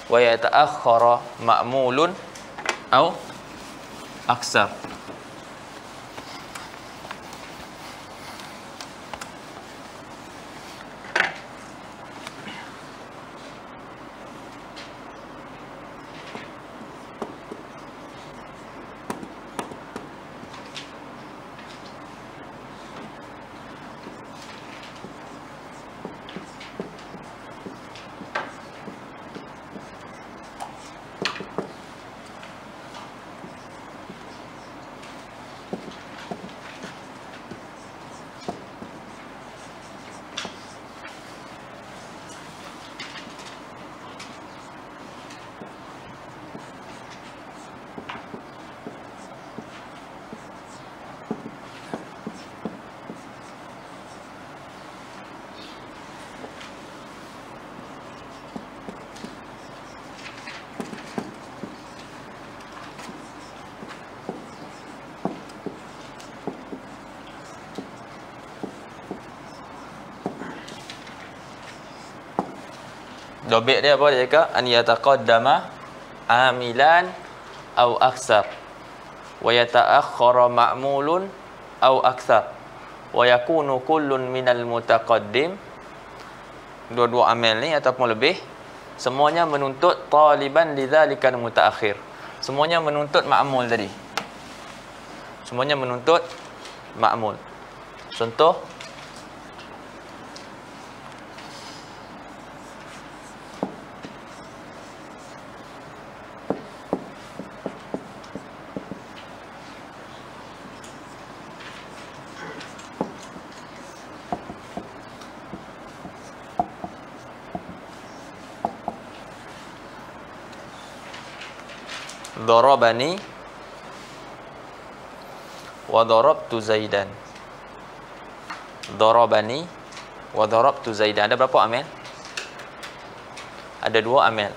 wa yata'akhkhara ma'mulun aw aksar. Dobit dia apa dia cakap? An yataqaddama amilan aw aksar wa yata'akhkhara ma'mulun aw aksar wa yakunu kullun minal mutaqaddim. Dua-dua amal ni ataupun lebih, semuanya menuntut taliban lidzalikal mutaakhir. Semuanya menuntut ma'mul tadi. Semuanya menuntut ma'mul. Contoh darabani wa darabtu zaidan. Darabani wa darabtu zaidan. Ada berapa amil? Ada dua amil.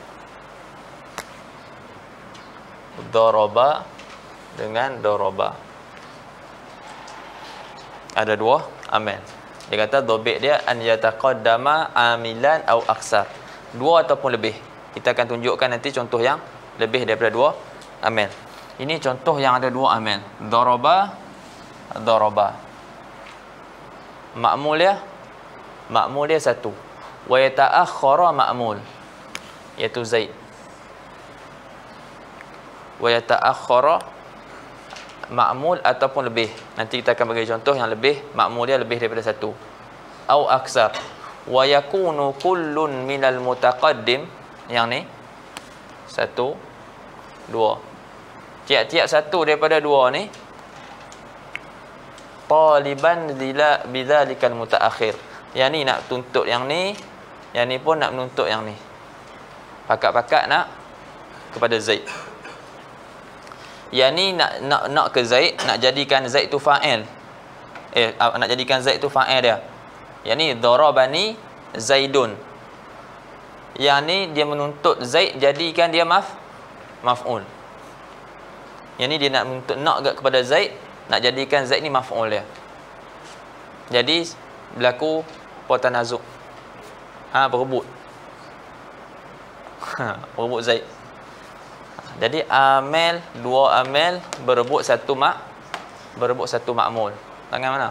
Daraba dengan daraba. Ada dua amil. Dia kata dhabit dia an yataqaddama amilan au aksar. Dua ataupun lebih. Kita akan tunjukkan nanti contoh yang lebih daripada dua amil. Ini contoh yang ada dua amil. Daraba, daraba. Ma'mul dia satu. Wa yata'akhkhara ma'mul, iaitu Zaid. Wa yata'akhkhara ma'mul ataupun lebih. Nanti kita akan bagi contoh yang lebih, ma'mul dia lebih daripada satu. Au aksar. Wa yakunu kullun minal mutaqaddim, yang ni satu, dua. Tiap-tiap satu daripada dua ni taliban bidzalikal mutaakhir. Yang ni nak tuntut yang ni, yang ni pun nak menuntut yang ni. Pakat-pakat nak kepada Zaid. Yang ni nak ke Zaid, nak jadikan Zaid tu fa'il. Nak jadikan Zaid tu fa'il dia. Yang ni darabani Zaidun. Yang ni dia menuntut Zaid jadikan dia maf'ul. Yang ni dia nak menuntut kepada Zaid, nak jadikan Zaid ni maf'ul dia. Jadi berlaku tanazuk. Berebut. Berebut Zaid. Jadi amil, dua amil berebut satu ma'mul. Tangan mana?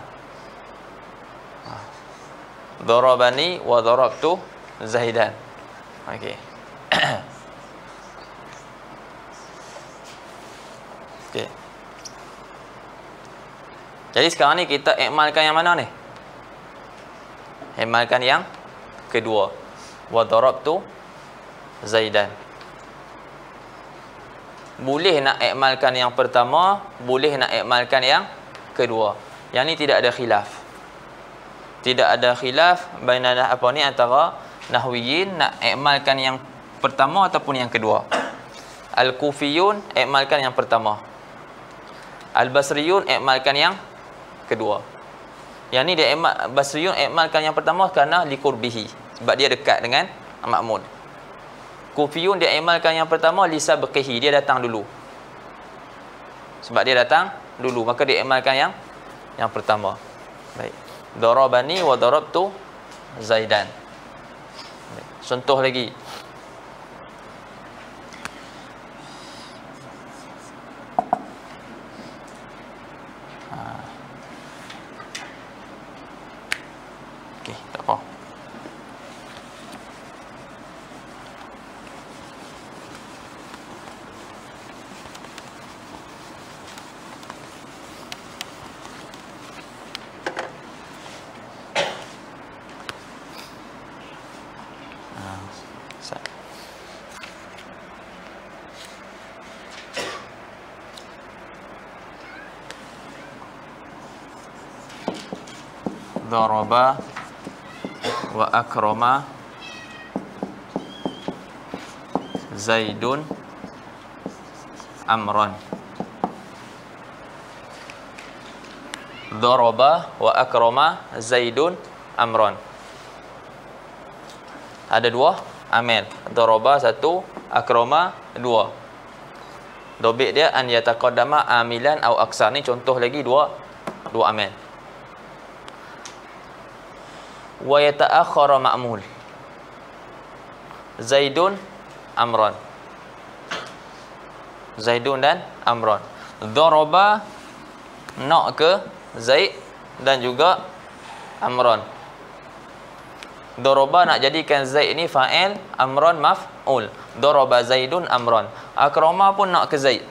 Darabani wa darabtu Zaidan. Okey. Okey. Jadi sekarang ni kita ikmalkan yang mana ni? Ikmalkan yang kedua. Wa darabtu Zaidan. Boleh nak ikmalkan yang pertama, boleh nak ikmalkan yang kedua. Yang ni tidak ada khilaf. Tidak ada khilaf antara nahwiyin nak ikmalkan yang pertama ataupun yang kedua. Al-Kufiyun ikmalkan yang pertama. Al-Basriyun ikmalkan yang kedua. Yang ni dia Basriyun ikmalkan yang pertama kerana liqurbihi, sebab dia dekat dengan ma'mul. Kufiyun dia ikmalkan yang pertama lisabqihi, dia datang dulu. Sebab dia datang dulu, maka dia ikmalkan yang pertama. Baik. Darabani wa darabtu Zaidan. Contoh lagi. Okey, tak apa. Daraba wa akrama Zaidun Amran. Daraba wa akrama Zaidun Amran. Ada dua amil. Daraba satu, akrama dua. Dobit dia an yataqaddama amilan au aksar. Ni contoh lagi dua amil. Wa yata'akhkhara ma'mul Zaidun Amran. Zaidun dan Amran. Daraba nak ke Zaid dan juga Amran. Daraba nak jadikan Zaid ni fa'il, Amran maf'ul. Daraba Zaidun Amran. Akrama pun nak ke Zaid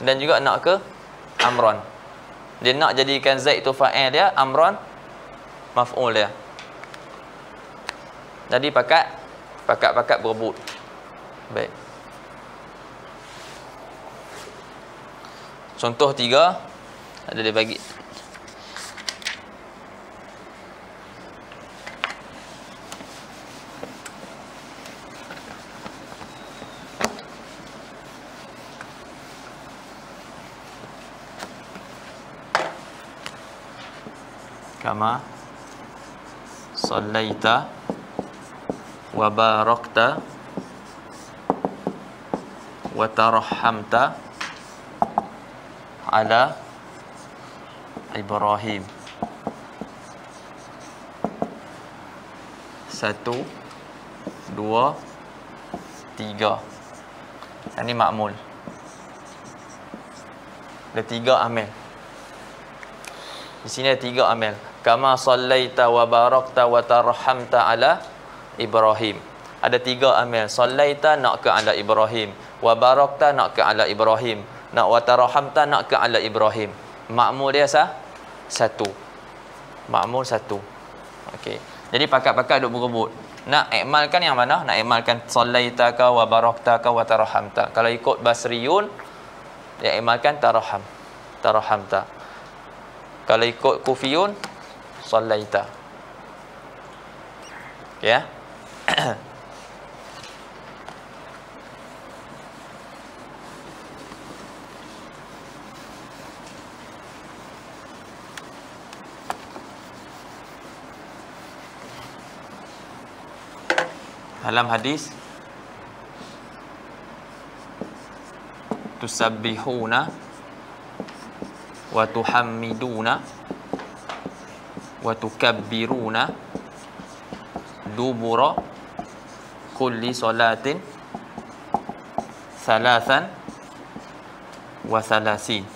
dan juga nak ke Amran. Dia nak jadikan Zaid tu fa'il dia, Amran maf'ul dia. Jadi pakat berebut. Baik. Contoh 3 ada dia bagi. Kama sallaita wa barakta wa tarhamta ala Ibrahim. 1, 2, 3. Ini ma'mul. Ada 3 amil. Di sini ada 3 amil. Kama sallaita wa barakta wa tarhamta ala Ibrahim. Ada 3 amil. Sallaita nak ke ala Ibrahim, wa barakta nak ke ala Ibrahim, nak wa tarhamta nak ke ala Ibrahim. Ma'mul dia satu. Ma'mul 1. Okey. Jadi pakat-pakat duk berebut. Nak ikmalkan yang mana? Nak ikmalkan sallaita ka wa barakta ka wa tarhamta. Kalau ikut Basriyun, dia ikmalkan tarhamta. Kalau ikut Kufiyun, sallaita. Ya. Dalam hadis tusabbihuna wa tuhammiduna wa tukabbiruna dubura kulli salatin thalathan wa thalasin.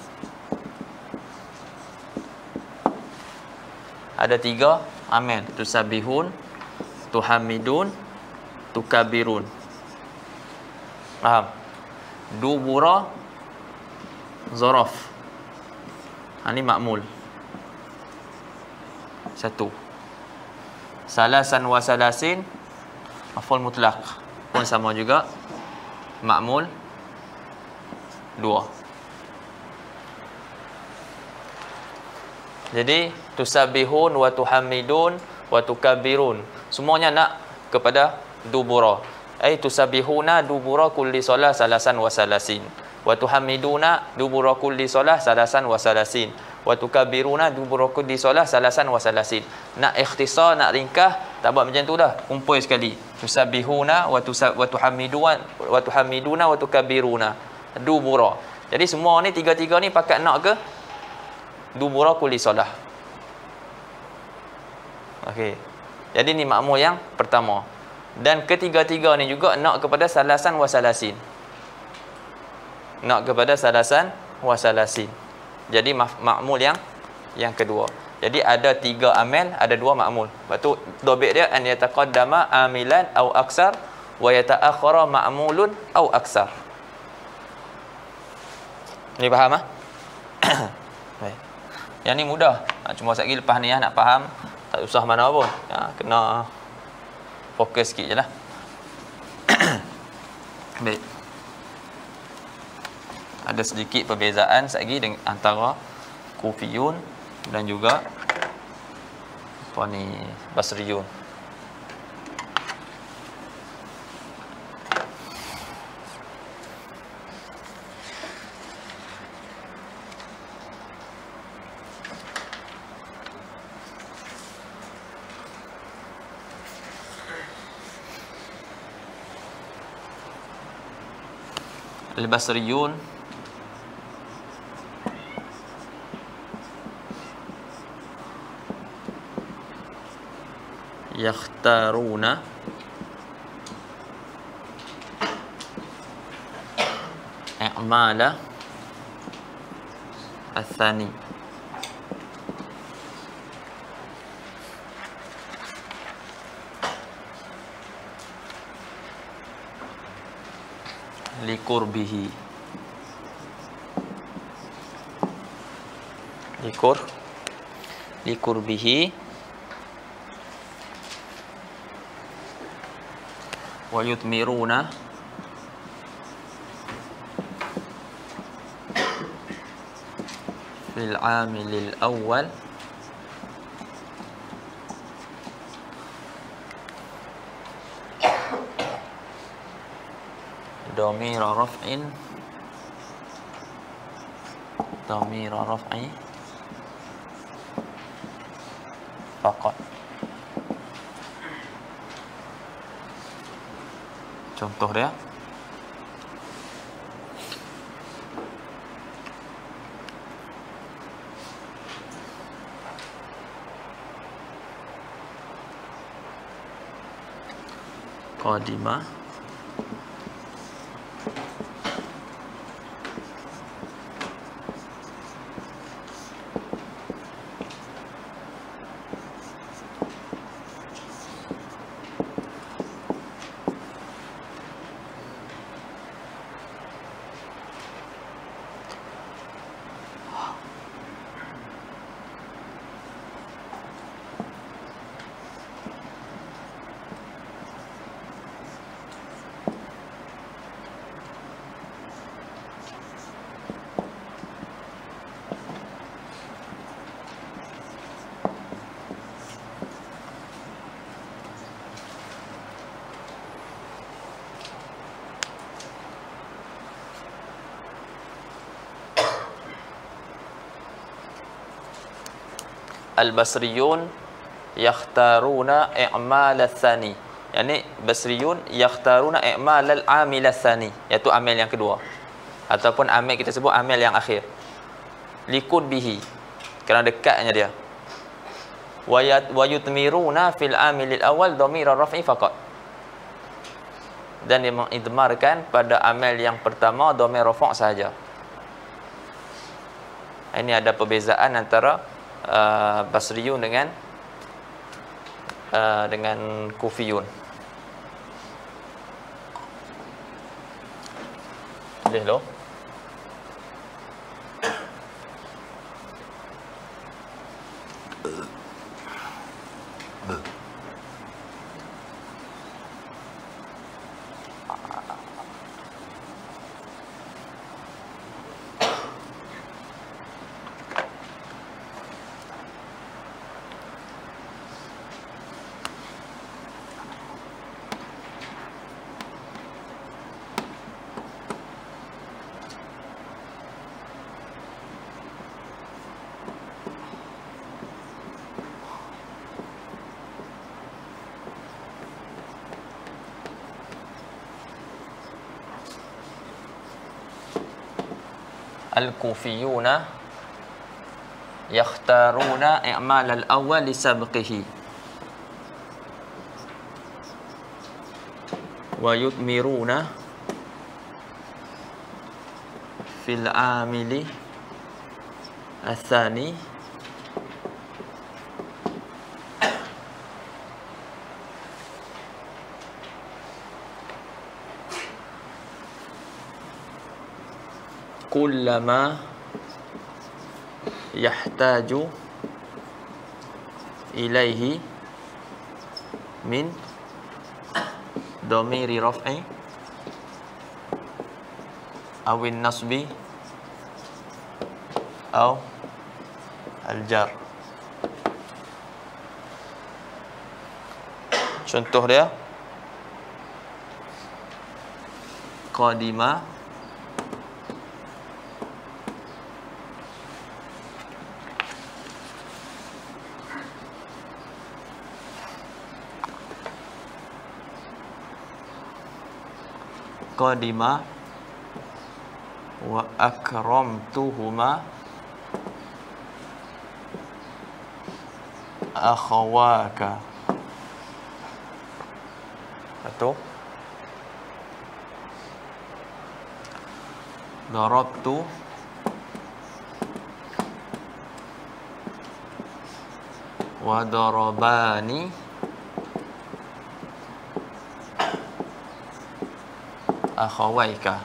Ada 3 amil. Tusabbihun, tuhammidun, tukabirun. Faham? Dubura zaraf. Ini ma'mul 1. Salasan wa salasin maf'ul mutlaq pun sama juga, ma'mul 2. Jadi tusabbihun wa tuhammidun wa tukabirun, semuanya nak kepada dubura. Ai tusabbihuna dubura kulli solah salasan wa salasin, wa tuhammiduna dubura kulli solah salasan wa salasin, wa tukabbiruna dubura kulli solah salasan wa salasin. Nak ikhtisar, nak ringkas, tak buat macam tu dah, kumpul sekali. Tusabbihuna wa tuhammiduna wa tukabbiruna dubura. Jadi semua ni 3-3 ni pakat nak ke dubura kulli solah. Okey. Jadi ni makmul yang pertama. Dan ketiga-tiga ni juga nak kepada salasan wa salasin. Nak kepada salasan wa salasin. Jadi makmul yang kedua. Jadi ada 3 amil, ada 2 makmul. Lepas tu dobit dia an yataqaddama amilan au aksar wa yata'akhkhara ma'mulun au aksar. Ni faham ah? Baik. Yang ni mudah. Cuma sekali lepas ni nak faham, tak usah mana pun. Kena fokus sikit je lah. Baik. Ada sedikit perbezaan lagi dengan antara Kufiyun dan juga apa ni, Basriyun. Al-Basriyun yakhtaruna i'mala al-thani. Likurbihi, likurbihi wa yutmiruna fil amilil awwal dhamira raf'i faqat. Contoh dia, qadima. Al-Basriyun yakhtaruna i'mal al-thani. Yani Basriyun yakhtaruna i'mal al-amil al-thani, iaitu amil yang kedua. Ataupun amil kita sebut amil yang akhir. Likud bihi, kerana dekatnya dia. Wa yutmiruna fil amil al-awwal dhamir ar-raf'i faqat. Dan dia mengidmarkan pada amil yang pertama dhamir rafa' sahaja. Ini ada perbezaan antara Basriyun dengan Kufiyun. Boleh lo? Al-Kufiyuna yakhtaruna i'mal al-awwal li sabqihi wa yutmiruna fil amili al-thani kullama yahtaju ilaihi min dhamiri raf'i awin nasbi aw al-jar. Contoh dia qadima qadima wa akramtuhuma akhawaka. Atau darabtu wa darabani akhawaika.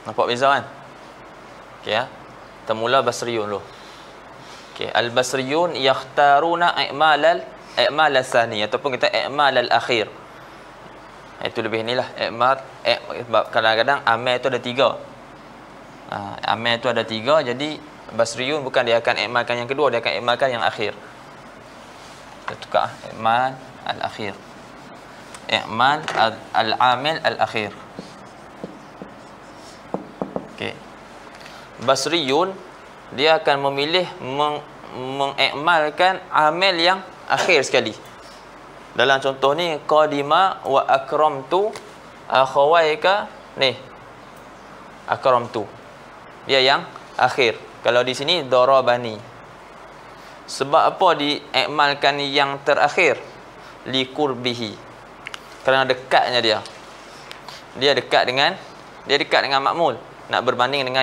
Nampak beza kan? Okey ya. Kita mula Basriyun dulu. Okey, Al-Basriyun yakhtaruna i'mal al-thani ataupun kita i'mal al-akhir. Itu lebih inilah i'mal. Kadang-kadang amal itu ada tiga. Amal itu ada tiga, jadi Basriyun bukan dia akan i'malkan yang kedua, dia akan i'malkan yang akhir. Kita tukar i'mal al-akhir. i'mal al-amil al-akhir. Okey. Basriyun dia akan memilih mengikmalkan amil yang akhir sekali. Dalam contoh ni qadima wa akramtu akhawaika, ni akramtu dia yang akhir. Kalau di sini darabani. Sebab apa diikmalkan yang terakhir? Liqurbihi, kerana dekatnya dia. Dia dekat dengan makmul, nak berbanding dengan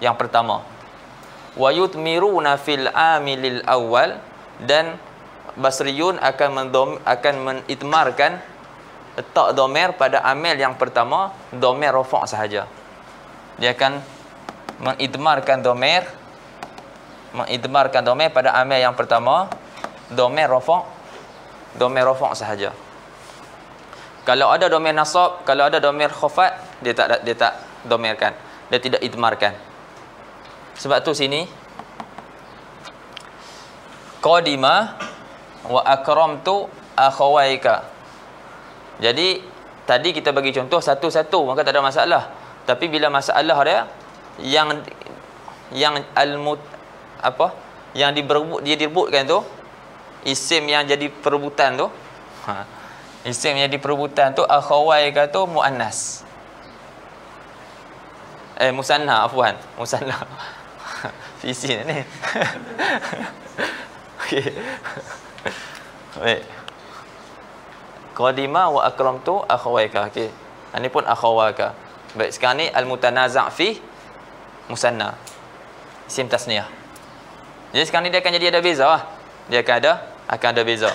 yang pertama. Wa yutmiruna fil amilil awal, dan Basriyun akan menitmarkan letak domir pada amil yang pertama, domir rafa' sahaja. Dia akan mengidmarkan domir pada amil yang pertama, domir rafa' sahaja. Kalau ada domir nasab, kalau ada domir khafat, dia tak domirkan, dia tidak idmarkan. Sebab tu sini qadima wa akramtu akhawaika. Jadi tadi kita bagi contoh satu-satu, maka tak ada masalah. Tapi bila masalah dia yang direbutkan tu, isim yang jadi perebutan tu, isim yang jadi perebutan tu, akhawaika tu muannas. Musanna, afwan, musanna. Fisi ni. Okey. Baik. Qadima wa akramtu akhawaika. Okey. Ini pun akhawaka. Baik, sekarang ni al-mutanaza' fi musanna, isim tasniyah. Jadi sekarang ni dia akan jadi ada beza lah. Dia akan ada beza.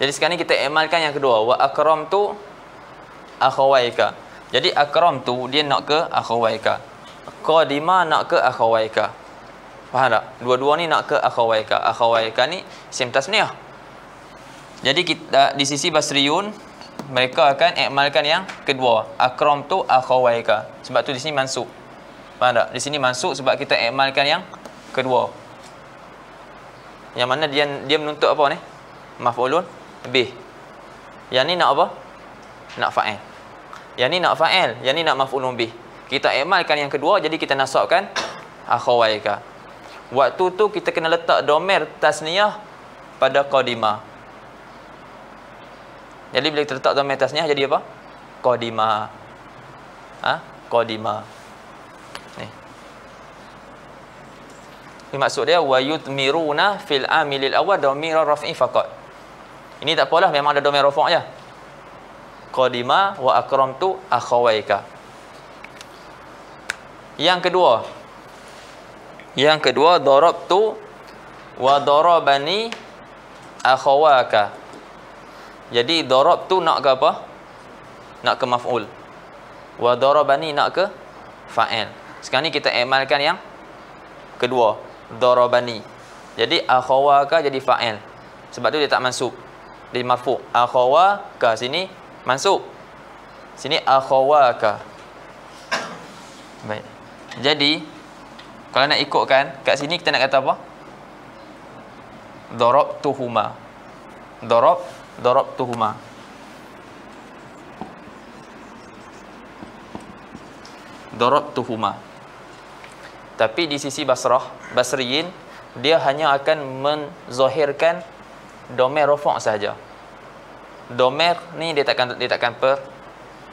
Jadi sekarang ni kita amalkan yang kedua, wa akramtu akhawaika. Jadi akramtu dia nak ke akhawaika, qadima nak ke akhawaika. Faham tak? Dua-dua ni nak ke akhawaika. Akhawaika ni isim tasniyah. Jadi kita di sisi Basriyun, mereka akan ikmalkan yang kedua, akramtu akhawaika. Sebab tu di sini mansub. Faham tak? Di sini mansub sebab kita ikmalkan yang kedua. Yang mana dia menuntut apa ni? Maf'ulun bih. Yang ni nak apa? Nak fa'il. Yang ni nak fa'il, yang ni nak maf'ulun bih. Kita ikmalkan yang kedua, jadi kita nasabkan akhawaika. Waktu tu kita kena letak domir tasniyah pada qadimah. Jadi bila kita letak domir tasniyah jadi apa? Qadimah. Qadimah. Ni. Ini maksud dia wa yutmiruna fil amilil awal domir raf'i faqat. Ini tak apalah, memang ada domir rafa' je. Qadima wa akramtu akhawaika. Yang kedua darabtu wa darabani akhawaka. Jadi darabtu nak ke apa? Nak ke maf'ul. Wa darabani nak ke fa'il. Sekarang ni kita amalkan yang kedua, darabani. Jadi akhawaka jadi fa'il. Sebab tu dia tak mansub, dia marfu'. Akhawaka sini mansub, sini akhawaka. Baik. Jadi kalau nak ikutkan kat sini kita nak kata apa? Darabtuhuma. Darabtuhuma. Darabtuhuma. Tapi di sisi Basriyin, dia hanya akan menzahirkan domir rafa' saja. Domir ni dia takkan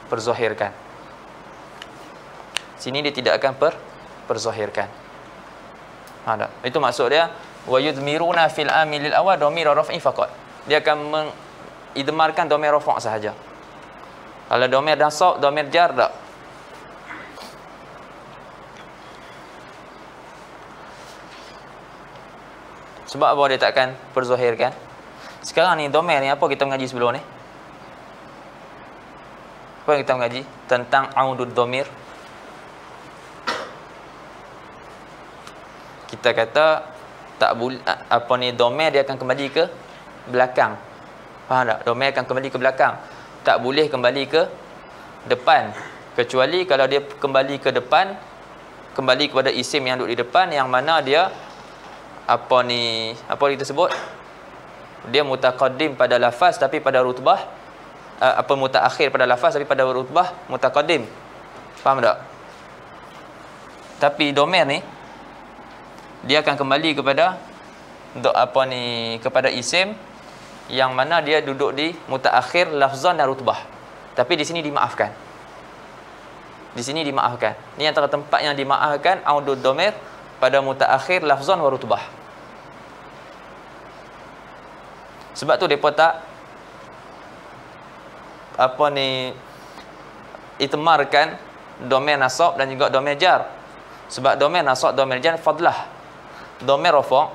perzahirkan. Sini dia tidak akan perzahirkan. Ada. Itu maksud dia wa yudmiruna fil amilil awal domir raf'i faqat. Dia akan mengidmarkan domir rafa' sahaja. Kalau domir nasab, domir jar tak. Sebab apa dia takkan perzahirkan? Sekarang ni domir ni apa kita mengaji sebelum ni? Apa yang kita mengaji? Tentang audud domir. Kita kata tak boleh, apa ni, domir dia akan kembali ke belakang. Faham tak? Domir akan kembali ke belakang. Tak boleh kembali ke depan. Kecuali kalau dia kembali ke depan, kembali kepada isim yang duduk di depan, yang mana dia apa kita sebut? Dia mutaqaddim pada lafaz tapi pada rutbah mutaakhir pada lafaz tapi pada rutbah mutaqaddim. Faham tak? Tapi domer ni dia akan kembali kepada kepada isim yang mana dia duduk di mutaakhir lafzan dan rutbah. Tapi di sini dimaafkan. Di sini dimaafkan. Ni antara tempat yang dimaafkan audud domer pada mutaakhir lafzan wa rutbah. Sebab tu depa tak itmarkan domer nasab dan juga domer jar. Sebab domer nasab, domer jar fadlah. Domer rafa'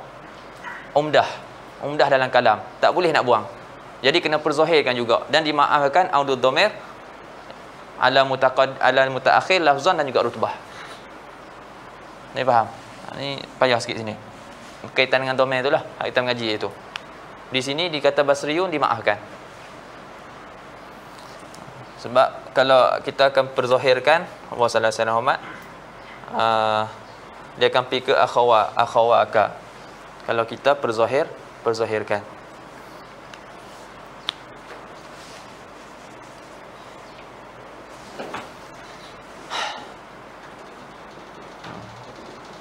umdah dalam kalam, tak boleh nak buang. Jadi kena perzahirkan juga dan dimaafkan audud domer ala mutaakhir lafzan dan juga rutbah. Ni faham? Ni payah sikit sini. Berkaitan dengan domer itulah kita mengaji itu. Di sini dikata basriyun dimaafkan. Sebab kalau kita akan perzahirkan Allah sallallahu alaihi wasallam dia akan pergi ke akhawaka. Kalau kita perzahirkan.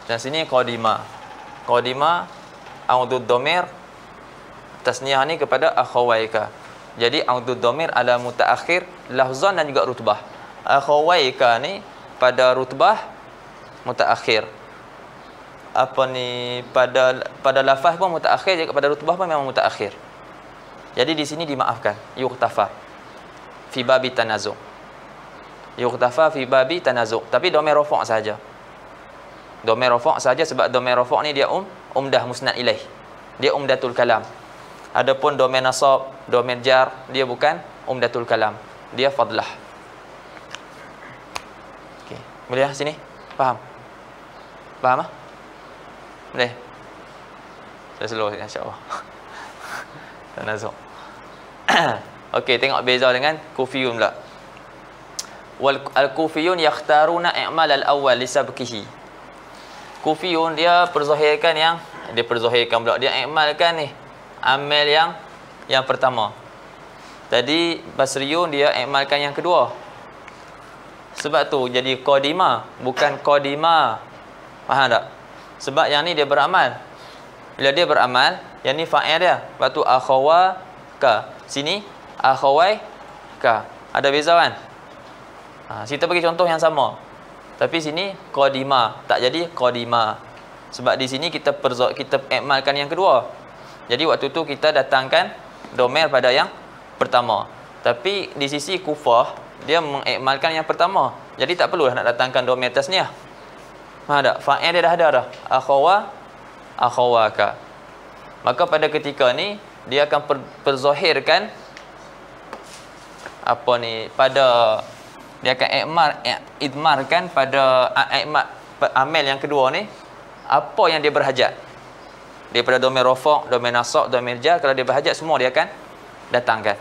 Dan sini qadima audud dhamir tasniyah ni kepada akhawaika. Jadi audud dhamir ala mutaakhir lafzan dan juga rutbah. Akhawaika ni pada rutbah mutaakhir. Pada lafaz pun mutaakhir, juga pada rutbah pun memang mutaakhir. Jadi di sini dimaafkan. Yuqtafa fi babi tanazu'. Yuqtafa fi babi tanazu'. Tapi dhamir rafa' saja. Dhamir rafa' saja sebab dhamir rafa' ni dia umdah musnad ilaih. Dia umdatul kalam. Adapun dhamir nasab, dhamir jar, dia bukan umdatul kalam. Dia fadlah. Okey. Boleh sini? Faham? Faham ah? Boleh. Saya slow insya-Allah. Tanazu'. Okey, tengok beza dengan Kufiyun pula. Wal al-Kufiyun yakhtaruna i'mal al-awwal li sabqihi. Kufiyun dia perzahirkan dia i'malkan ni amal yang pertama. Tadi Basriyun dia i'malkan yang kedua. Sebab tu jadi qadima bukan qadima. Faham tak? Sebab yang ni dia beramal. Bila dia beramal, yang ni fa'il dia. Lepas tu akhawaka. Sini akhawaika. Ada beza kan? Kita bagi contoh yang sama. Tapi sini qadima, tak jadi qadima. Sebab di sini kita ikmalkan yang kedua. Jadi waktu tu kita datangkan domer pada yang pertama. Tapi di sisi Kufah dia mengikmalkan yang pertama. Jadi tak perlulah nak datangkan domer tasniah. Faham tak? Fa'il dia dah ada dah. Akhawaka. Maka pada ketika ni dia akan perzahirkan dia akan idmarkan pada amal yang kedua ni apa yang dia berhajat. Daripada domain rafa', domain nasab, domain jar, kalau dia berhajat semua dia akan datangkan.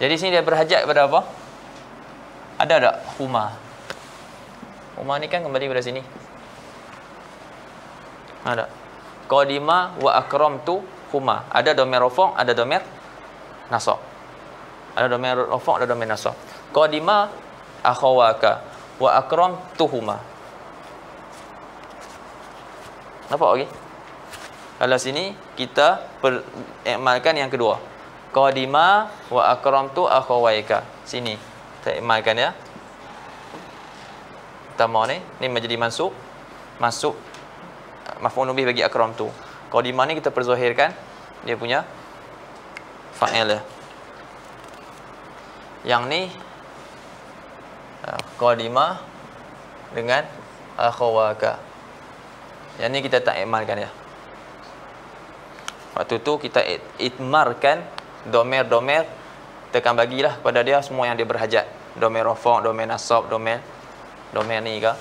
Jadi sini dia berhajat kepada apa? Ada tak? Huma. Huma ni kan kembali pada sini. Ada. Qadima wa akramtu huma. Ada domain rafa', ada domain nasab. Ada domain rafa', ada domain nasab. Qadima akhawaka wa akramtuhuma. Nampak lagi? Kalau sini kita ikmalkan yang kedua. Qadima wa akramtu akhawaika. Sini kita ikmalkan ya. Pertama ni menjadi mansub. Masuk maf'ul bih bagi akramtu. Qadima ni kita perzahirkan dia punya fa'il dia. Yang ni qadima dengan akhawaka. Yang ni kita tak ikmalkan ya. Waktu tu kita itmarkan domer-domer, kita akan bagilah kepada dia semua yang dia berhajat. Domer rafa', domer nasab, domer ni ke.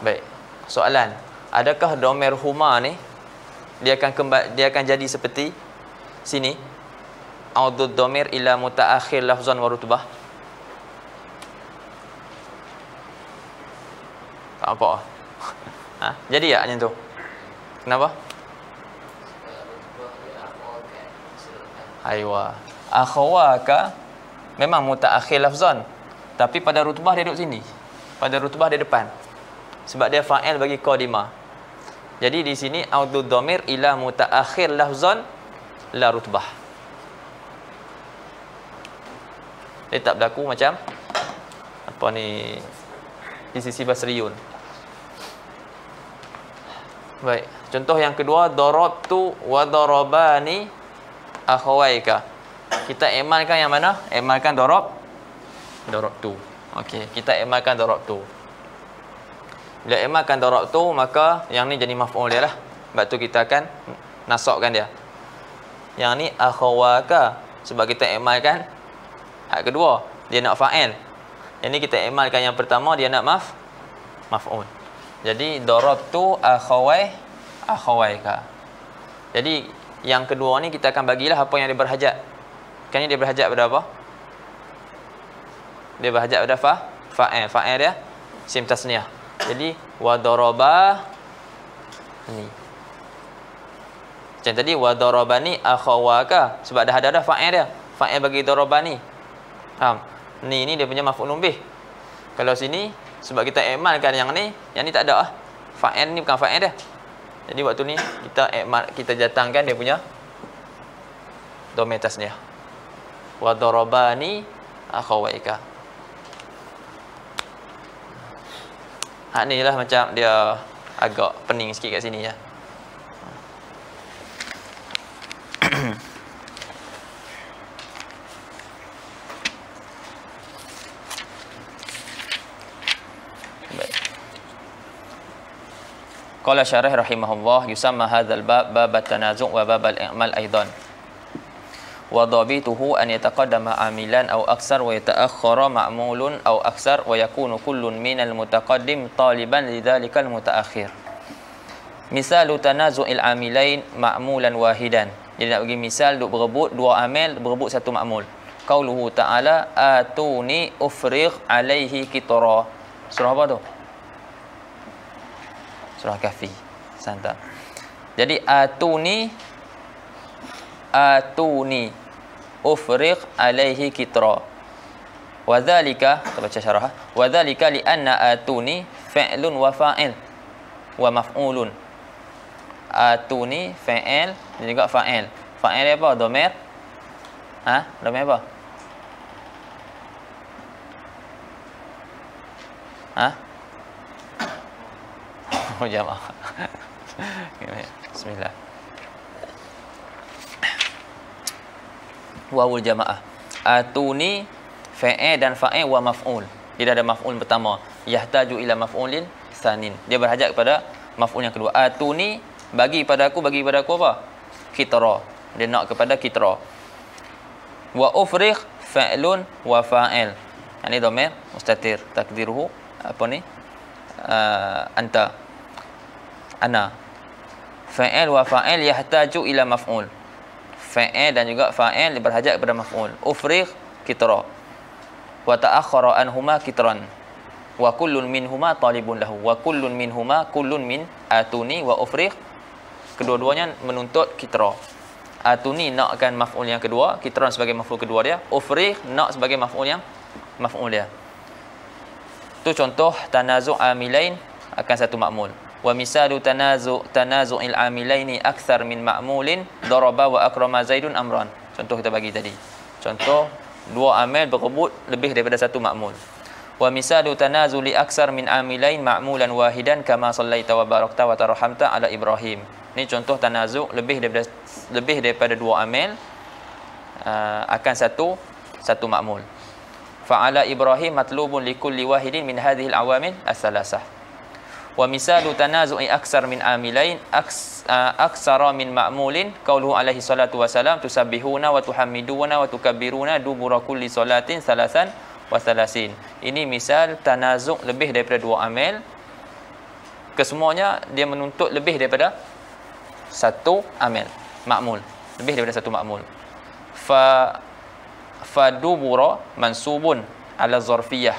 Baik. Soalan, adakah domer huma ni dia akan jadi seperti sini? Audud domer ila mutaakhir lafzan wa rutbah. Tak apa. Jadi ya macam tu. Kenapa? Aywa. Akhawaka memang mutaakhir lafzan, tapi pada rutbah dia duduk sini. Pada rutbah dia depan. Sebab dia fa'il bagi qadimah. Jadi di sini audud dhamir ila mutaakhir lafzan la rutbah. Dia tak berlaku macam apa ni di sisi basriyun. Baik, contoh yang kedua, darabtu wa darabani akhawaika. Kita emalkan yang mana? Emalkan darabtu. Okey, kita emalkan darabtu. Bila emalkan darabtu, maka yang ni jadi maf'ul dia lah. Sebab tu kita akan nasabkan dia. Yang ni akhawaka, sebab kita emalkan hak kedua, dia nak fa'il. Yang ni kita emalkan yang pertama, dia nak maf'ul. Jadi darabtu akhawaika. Jadi yang kedua ni kita akan bagilah apa yang dia berhajat. Kan ni dia berhajat pada apa? Dia berhajat pada fa'il. Fa'il dia sim tasniyah. Jadi wa daraba ni. Macam tadi wa darabani akhawaka, sebab dah ada fa'il dia. Fa'il bagi darabani. Faham? Ni dia punya maf'ulun bih. Kalau sini sebab kita emalkan yang ni tak ada fa'il ni bukan fa'il dia. Jadi waktu ni kita datangkan dia punya dhamir tasniyah. Wa darabani akhawaika. Hak ni lah macam dia agak pening sikit kat sini ya. Qala syarih rahimahullah, yusamma hadzal bab bab at-tanazu' wa bab al-i'mal aidan. Wa dhabituhu an yataqaddama amilan aw aksar wa yata'akhkhara ma'mulun aw aksar wa yakunu kullun minal mutaqaddim taliban lidzalikal mutaakhir. Misalu tanazu'il amilain ma'mulan wahidan. Jadi nak bagi misal duk berebut dua amil, berebut satu ma'mul. Qauluhu ta'ala atuni ufrigh alaihi qitra. Surah apa tu? Surah Kahfi. Santai. Jadi atuni ufrigh alaihi qitra. Wa dzalika, kita baca syarah. Wa dzalika li anna atuni fi'lun wa fa'il wa maf'ulun. Atuni fa'il dan juga fa'il. Fa'il apa? Dhamir. Dhamir apa? Jamaah. Bismillah. Wawul jamaah. Atuni fa'il dan fa'il wa maf'ul. Dia ada maf'ul pertama, yahtaju ila maf'ulin tsanin. Dia berhajat kepada maf'ul yang kedua. Atuni bagi pada aku apa? Qitra. Dia nak kepada qitra. Wa ufrigh fa'lun wa fa'il. Ini dhamir mustatir, takdiruhu apa ni? Anta. Ana. Fa'il wa fa'il yahtaju ila maf'ul. Fa'il dan juga fa'il berhajat kepada maf'ul. Ufrigh qitra. Wa ta'akhkhara anhuma qitran. Wa kullun minhuma talibun lahu. Wa kullun min atuni wa ufrigh. Kedua-duanya menuntut qitra. Atuni nakkan maf'ul yang kedua, qitran sebagai maf'ul kedua dia, ufrigh nak sebagai maf'ul dia. Tu contoh tanazu' amilain akan satu ma'mul. Wa misalu tanazu'il amilaini akthar min ma'mulin daraba wa akrama zaidun amran. Contoh kita bagi tadi. Contoh dua amil berebut lebih daripada satu ma'mul. Wa misalu tanazuli akthar min amilain ma'mulan wahidan kama sallaita wa barakta wa tarhamta ala Ibrahim. Ini contoh tanazu' lebih daripada dua amil akan satu ma'mul. Fa'ala Ibrahim matlubun likulli wahidin min hadhihi al-awamil as-salasah. Wa misalu tanazu'i aksar min amilain aksara min ma'mulin qauluhu alaihi salatu wasalam tusabbihuna wa tuhammiduna wa tukabbiruna dubura kulli salatin salasan wa salasin. Ini misal tanazu' lebih daripada dua amil. Kesemuanya dia menuntut lebih daripada satu amil ma'mul, lebih daripada satu ma'mul. Fa dubura mansubun ala zarfiyah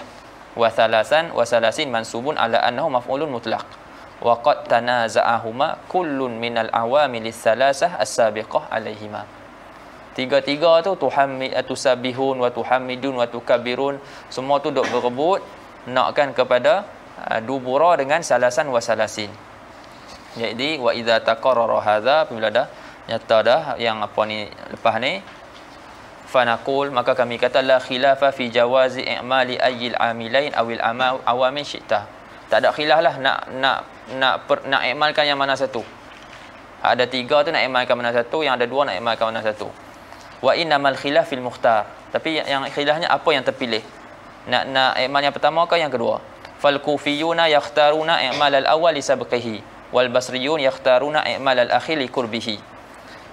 wa thalasan wa salasin mansubun ala annahu maf'ulun mutlaq. wa qad tanaza'ahuma kullun minal awamil tsalasah as-sabiqah alaihima. Tiga-tiga tu tusabbihun wa tuhamidun wa tukabbirun, semua tu duk berebut nakkan kepada dubura dengan salasan wa salasin. Jadi wa idza taqarrara hadza, apabila dah nyata dah yang apa ni lepas ni, fanaqul, maka kami kata la khilafa fi jawazi i'mali ayyil amilain awil awamin syi'ta. Tak ada khilaf lah nak i'malkan yang mana satu. Ada tiga tu nak i'malkan mana satu, yang ada dua nak i'malkan mana satu. Wa innamal khilaf fil mukhtar, tapi yang khilafnya apa yang terpilih, nak i'mal yang pertama ke yang kedua. Fal kufiyuna yakhtaruna i'mal al-awwal li sabqihi wal basriyun yakhtaruna i'mal al-akhir li qurbihi.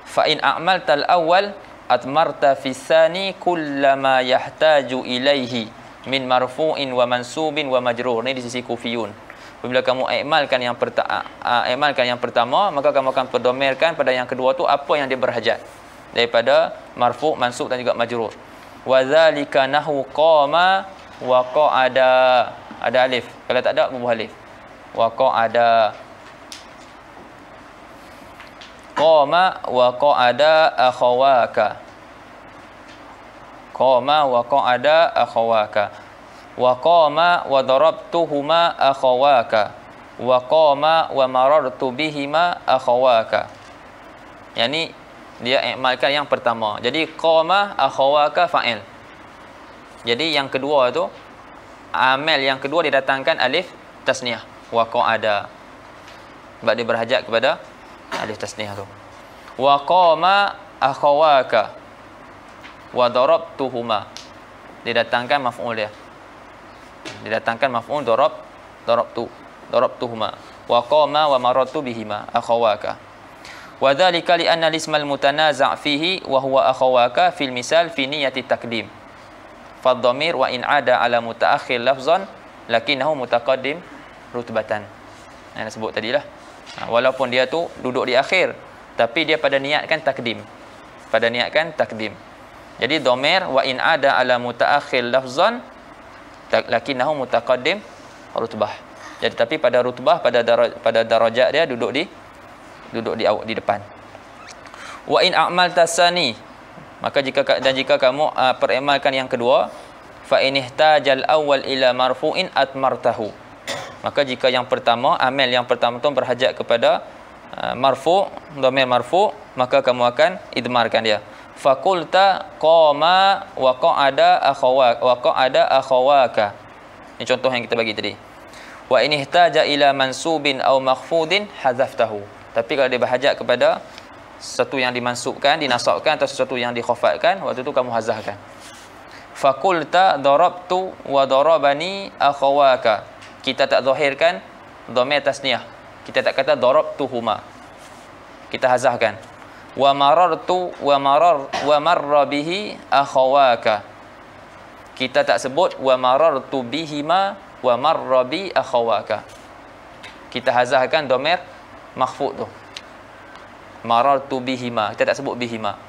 Fa in a'malta al-awwal atmarta fi tsani kullama yahtaju ilaihi min marfu'in wa mansubin wa majrur. Ni di sisi kufiyun. Apabila kamu i'malkan yang pertama, maka kamu akan perdomirkan pada yang kedua tu apa yang dia berhajat daripada marfu', mansub dan juga majrur. Wa dzalika nahu qama wa qa'ada. Ada alif. Kalau tak ada bubuh alif. Wa qa'ada. Qama wa qa'ada akhawaka. Qama wa qa'ada akhawaka. Wa qama wa darabtuhuma akhawaka. Wa qama wa marartu bihima akhawaka. Yang ni dia i'malkan yang pertama. Jadi qama akhawaka fa'il. Jadi yang kedua tu, amal yang kedua didatangkan alif tasniah, wa qa'ada. Sebab dia berhajat kepada alif tasniah tu. Wa qama akhawaka wa darabtuhuma. Didatangkan maf'ul dia. Didatangkan maf'ul darabtuhuma. Wa qama wa marartu bihima akhawaka. Wa dzalika li anna al-ismal mutanaza' fihi wa huwa akhawaka fil misal fi niyyati takdim. Fa dhamir wa in 'ada 'ala mutaakhir lafzan lakinnahu mutaqaddim rutbatan. Yang sebut tadilah. Walaupun dia tu duduk di akhir, tapi dia pada niatkan takdim. Pada niatkan takdim. Jadi dhamir wa in 'ada 'ala mutaakhir lafzan lakinnahu mutaqaddim rutbah. Jadi tapi pada rutbah, pada darajat dia duduk di depan. Wa in a'malta sani, maka jika kamu perimalkan yang kedua, fa in ihtajal awwal ila marfu'in atmartahu, maka jika yang pertama, amal yang pertama tu berhajat kepada marfu', dhamir marfu', maka kamu akan idmarkan dia. Fakulta qama wa qa'ada akhawaka. Ini contoh yang kita bagi tadi. Wa in ihtaja ila mansubin aw makhfudin hadzaftahu. Tapi kalau dia berhajat kepada sesuatu yang dimansubkan, dinasabkan atau sesuatu yang dikhafatkan, waktu itu kamu hazahkan. Fakulta darabtu wa darabani akhawaka. Kita tak zahirkan dhamir tasniah. Kita tak kata darabtuhuma. Kita hazahkan. Wa marartu wa marra bihi akhawaka. Kita tak sebut wa marartu bihima wa marra bi akhawaka. Kita hazahkan dhamir makhfud tu. Marartu bihima. Kita tak sebut bihima.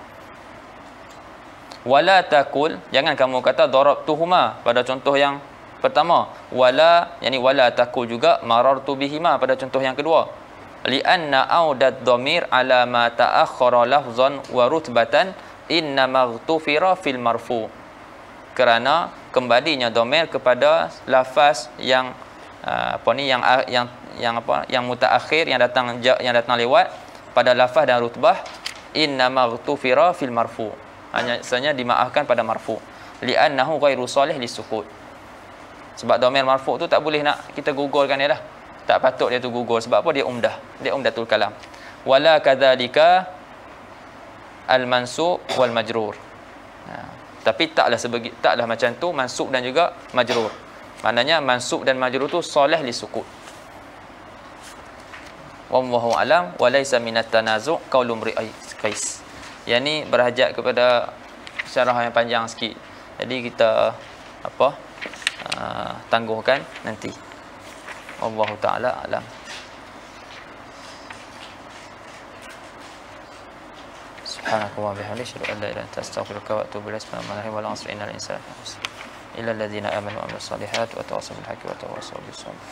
Wala takul, jangan kamu kata darabtuhuma pada contoh yang pertama. Wala, yani wala takul juga marartu bihima pada contoh yang kedua. Lianna audat dhamir ala ma ta'akhkhara lafzan wa rutbatan inna maghtufira fil marfu. Kerana kembalinya dhamir kepada lafaz yang yang mutaakhir, yang datang lewat pada lafaz dan rutbah, inna maghtufira fil marfu, hanya dimaafkan pada marfu, li'annahu ghairu salih lisukut. Sebab dhamir marfu tu tak boleh nak kita gugurkan dia dah, tak patut dia tu gugur. Sebab apa? Dia umdatul kalam. Wala kadzalika al mansub wal majrur. Tapi taklah macam tu mansub dan juga majrur. Maknanya mansub dan majrur tu salih lisukut. Wallahu alam wa laisa minat tanazu' qaulum ri'ais. Yang ni berhajat kepada syarah yang panjang sikit. Jadi kita tangguhkan nanti. Wallahu taala alam. Subhanaka wa bihamdika asyhadu an la ilaha illa anta astaghfiruka wa atubu ilaik. Bismillahirrahmanirrahim. Wal 'asri innal insana lafi khusr illa alladziina aamanu wa 'amilus solihati wa tawassaw bil haqqi wa tawassaw bis sabr.